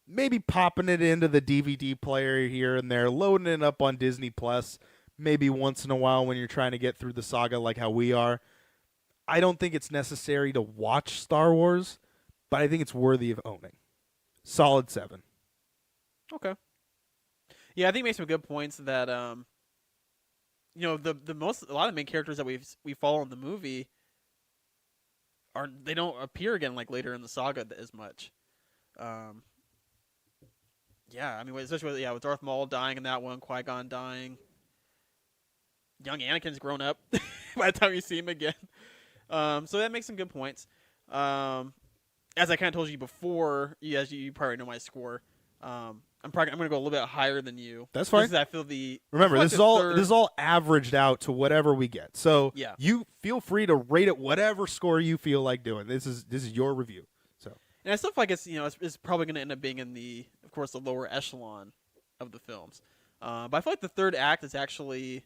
Maybe popping it into the DVD player here and there, loading it up on Disney Plus, maybe once in a while when you're trying to get through the saga like how we are. I don't think it's necessary to watch Star Wars, but I think it's worthy of owning. Solid 7. Okay. Yeah, I think you make some good points that you know, a lot of the main characters that we follow in the movie they don't appear again like later in the saga as much. Yeah, I mean, especially with Darth Maul dying in that one, Qui-Gon dying. Young Anakin's grown up by the time you see him again. So that makes some good points. As I kind of told you before, as you probably know my score. I'm going to go a little bit higher than you. That's fine. Just 'cause I feel Remember, I this feel is like all averaged out to whatever we get. So Yeah. you feel free to rate it whatever score you feel like doing. This is your review. So And I still feel like it's probably going to end up being in of course, the lower echelon of the films. But I feel like the third act is actually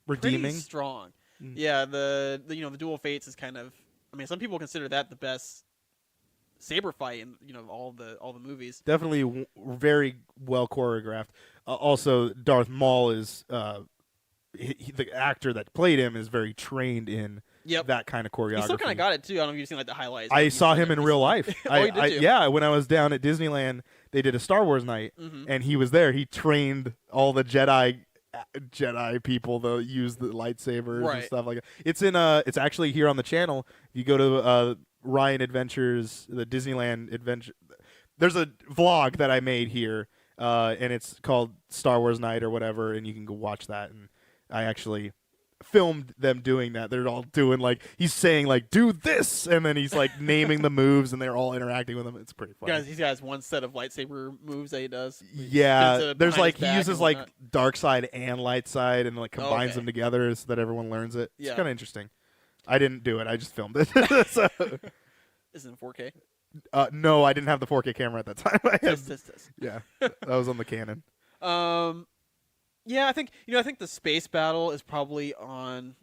redeeming. pretty strong. Mm. Yeah, the Duel of Fates is kind of. I mean, some people consider that the best saber fight in all the movies. Definitely very well choreographed. Also, Darth Maul is the actor that played him is very trained in that kind of choreography. He still kind of got it too. I don't know if you've seen like the highlights. I saw him in real life. You did too? Yeah, when I was down at Disneyland, they did a Star Wars night, Mhm. and he was there. He trained all the Jedi people that use the lightsabers and Right. stuff like that. It's actually here on the channel. If you go to Ryan Adventures, the Disneyland Adventure, there's a vlog that I made here, and it's called Star Wars Night or whatever, and you can go watch that. And I actually filmed them doing that. They're all doing like he's saying like do this, and then he's like naming the moves, and they're all interacting with them. It's pretty funny. Guys, he has one set of lightsaber moves that he does. He Yeah, spins it there's behind like his he back uses and like whatnot. dark side and light side, and like combines Okay. them together so that everyone learns it. It's Yeah. kind of interesting. I didn't do it. I just filmed it. So, Is it in 4K? no, I didn't have the 4K camera at that time. I had, Test. yeah, that was on the Canon. Yeah, I think the space battle is probably on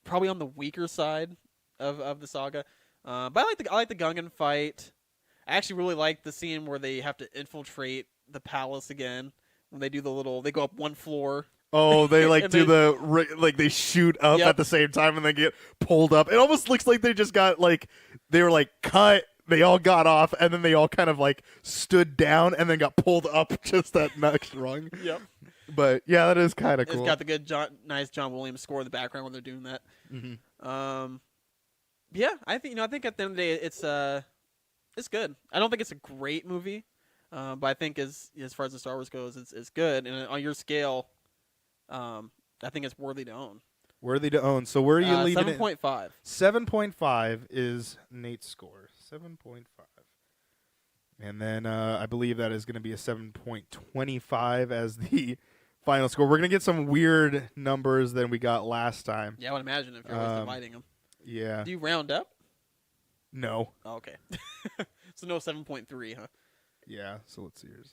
the weaker side of the saga. But I like the Gungan fight. I actually really like the scene where they have to infiltrate the palace again. When they do they go up one floor. Oh, they like And do they- like they shoot up Yep. at the same time and they get pulled up. It almost looks like they just got like they were like cut. They all got off and then they all kind of like stood down and then got pulled up just that next rung. Yep. But yeah, that is kind of It's cool. got the good nice John Williams score in the background when they're doing that. Mhm. Yeah, I think at the end of the day it's good. I don't think it's a great movie, but I think as far as the Star Wars goes, it's good. And on your scale, I think it's worthy to own. Worthy to own. So where are you leaving it? 7.5. 7.5 is Nate's score. 7.5. And then I believe that is going to be a 7.25 as the final score. We're going to get some weird numbers than we got last time. Yeah, I would imagine if you're always dividing them. Yeah. Do you round up? No. Oh, okay. So no 7.3, huh? Yeah. So let's see. Here's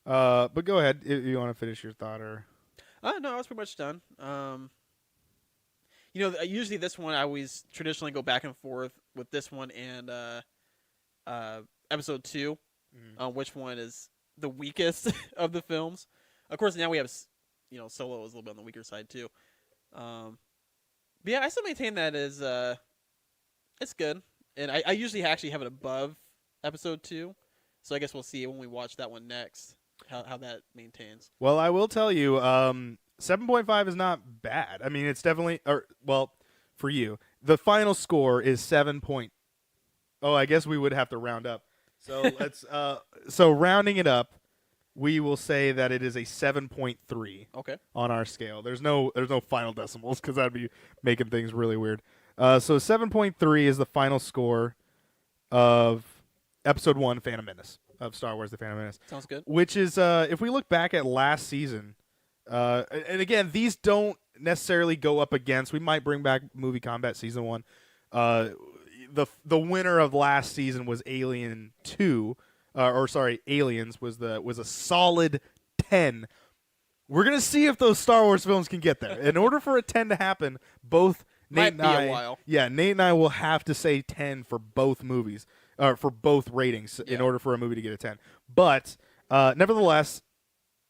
7. But go ahead if you want to finish your thought or. No, I was pretty much done. Usually this one I always traditionally go back and forth with this one and episode 2, on which one is the weakest of the films. Of course, now we have Solo is a little bit on the weaker side too. But yeah, I still maintain that is it's good, and I usually actually have it above episode 2. So I guess we'll see when we watch that one next how that maintains. Well, I will tell you, 7.5 is not bad. I mean, it's definitely, for you, the final score is 7. Oh, I guess we would have to round up. So let's, so rounding it up, we will say that it is a 7.3 Okay. on our scale. There's no final decimals because that'd be making things really weird. So 7.3 is the final score of Episode 1, Phantom Menace, of Star Wars: The Phantom Menace. Sounds good. Which is, if we look back at last season, and again, these don't necessarily go up against. We might bring back Movie Combat Season 1. The winner of last season was Alien 2, Aliens was a solid 10. We're gonna see if those Star Wars films can get there. In order for a 10 to happen, both Nate Might and be I, a while. yeah, Nate and I will have to say 10 for both movies, for both ratings, in Yeah. order for a movie to get a 10. But nevertheless,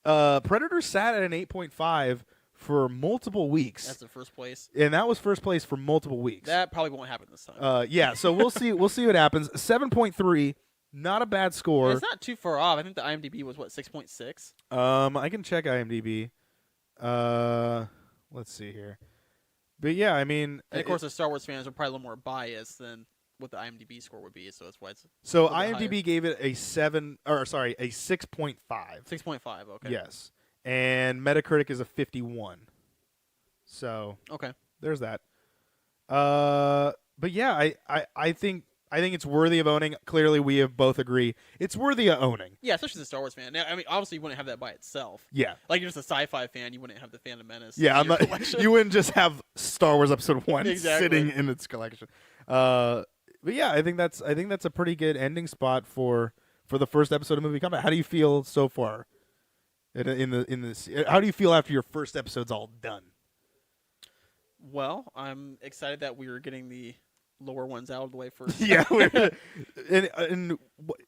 Predator sat at an 8.5 for multiple weeks. That's the first place. And that was first place for multiple weeks. That probably won't happen this time. Yeah, so we'll see. We'll see what happens. 7.3, not a bad score. It's not too far off. I think the IMDb was 6.6. I can check IMDb. Let's see here. But yeah, I mean, And of course, the Star Wars fans are probably a little more biased than what the IMDb score would be, so that's why it's so a little bit IMDb gave it a 6.5. 6.5. Okay. Yes, and Metacritic is a 51. So Okay. there's that. But yeah, I think it's worthy of owning. Clearly, we have both agree it's worthy of owning. Yeah, especially as a Star Wars fan. Now, I mean, obviously, you wouldn't have that by itself. Yeah. Like, you're just a sci-fi fan, you wouldn't have the Phantom Menace. Yeah, in I'm your not, collection. you wouldn't just have Star Wars Episode 1 Exactly. sitting in its collection. But yeah, I think that's a pretty good ending spot for the first episode of Movie Combat. How do you feel so far? In this, how do you feel after your first episode's all done? Well, I'm excited that we were getting the lower ones out of the way first. Yeah, and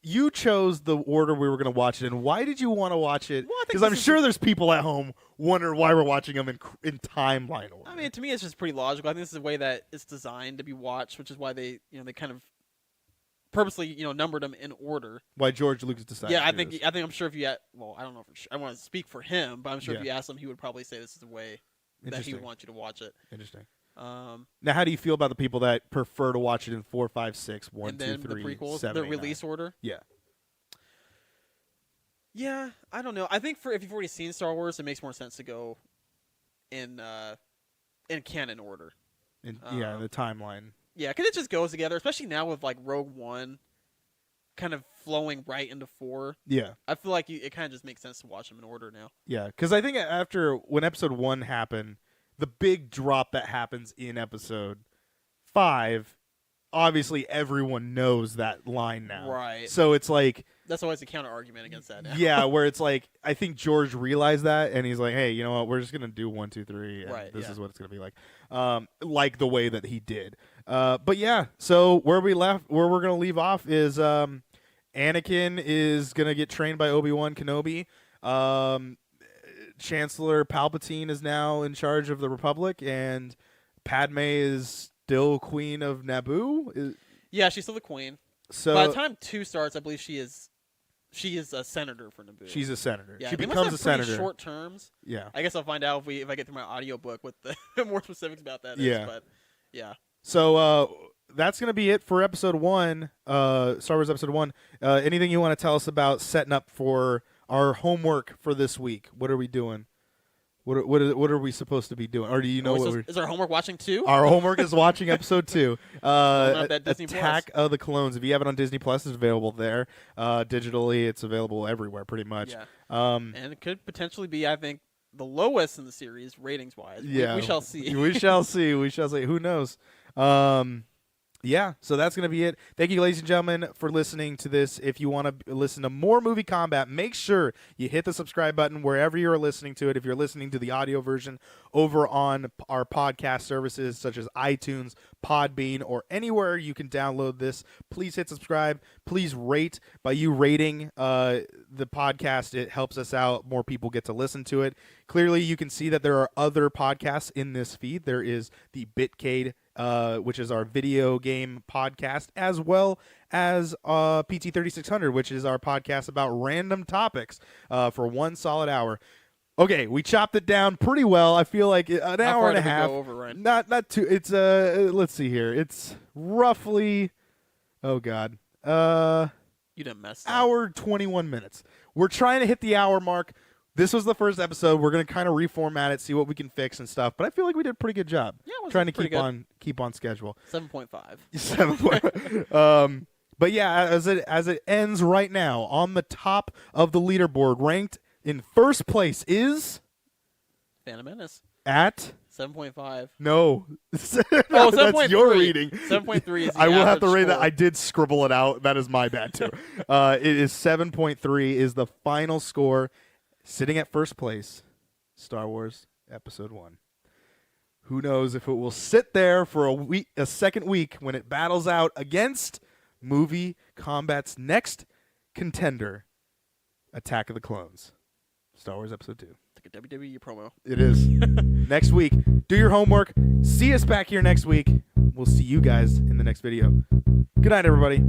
you chose the order we were going to watch it in. Why did you want to watch it? Well, I think Because this I'm is- sure there's people at home wondering why we're watching them in timeline order. I mean, to me, it's just pretty logical. I think this is the way that it's designed to be watched, which is why they kind of purposely, numbered them in order. Why George Lucas decided? Yeah, I to do think this. I'm sure if you I don't know I want to speak for him, but I'm sure if Yeah. you asked him, he would probably say this is the way that he Interesting. would want you to watch it. Interesting. Um, Now, how do you feel about the people that prefer to watch it in 4, 5, 6, 1, and 2, then 3, the prequels, 7, the 8, 9? release order. Yeah. Yeah, I don't know. I think if you've already seen Star Wars, it makes more sense to go in canon order. Yeah, the timeline. Yeah, because it just goes together, especially now with like Rogue One kind of flowing right into 4. Yeah. I feel like it kind of just makes sense to watch them in order now. Yeah, because I think after when episode 1 happened, the big drop that happens in episode 5, obviously everyone knows that line now. Right. So it's like, that's always a counter argument against that now. yeah, where it's like, I think George realized that, and he's like, hey, you know what? We're just gonna do 1, 2, 3, and Right, this yeah. is what it's gonna be like the way that he did. But yeah, so where we're gonna leave off is Anakin is gonna get trained by Obi-Wan Kenobi. Chancellor Palpatine is now in charge of the Republic, and Padme is still Queen of Naboo. Yeah, she's still the queen. So By the time 2 starts, I believe she is a senator for Naboo. she's a senator. Yeah, She they must becomes have a pretty senator. short terms. Yeah. I guess I'll find out if I get through my audiobook with the more specifics about that. Yeah. But yeah. So that's gonna be it for episode 1, Star Wars episode 1. Anything you want to tell us about setting up for our homework for this week? What are we doing? What are we supposed to be doing? Or do you know what we're... Is our homework watching 2? Our homework is watching episode 2. Not that Disney Attack of the Clones. If you have it on Disney Plus, it's available there. Digitally, it's available everywhere, pretty much. Yeah. Um, And it could potentially be, I think, the lowest in the series ratings wise. yeah, We shall see. We shall see. We shall see. Who knows? Yeah, so that's going to be it. Thank you, ladies and gentlemen, for listening to this. If you want to listen to more Movie Combat, make sure you hit the subscribe button wherever you're listening to it. If you're listening to the audio version over on our podcast services such as iTunes, Podbean, or anywhere you can download this, please hit subscribe. Please rate. By you rating the podcast, it helps us out. More people get to listen to it. Clearly, you can see that there are other podcasts in this feed. There is the Bitcade, which is our video game podcast, as well as PT3600, which is our podcast about random topics for 1 solid hour. Okay, we chopped it down pretty well. I feel like an How hour far and a did we half. go over, Ryan? Not too. It's let's see here. It's roughly, oh god, You done messed up. hour 21 minutes. We're trying to hit the hour mark. This was the first episode. We're gonna kind of reformat it, see what we can fix and stuff. But I feel like we did a pretty good job. Yeah, it was Trying to pretty keep on schedule. 7.5. 7 point. But yeah, as it ends right now on the top of the leaderboard, ranked in first place is Phantom Menace. at 7.5. no. Oh, That's 7.3. your reading. 7.3 is the I will have to average rate that. score. I did scribble it out. That is my bad too. It is 7.3 is the final score, sitting at first place. Star Wars Episode 1. Who knows if it will sit there for a second week when it battles out against Movie Combat's next contender, Attack of the Clones. Star Wars Episode 2. Like a WWE promo. It is. Next week. Do your homework. See us back here next week. We'll see you guys in the next video. Good night, everybody.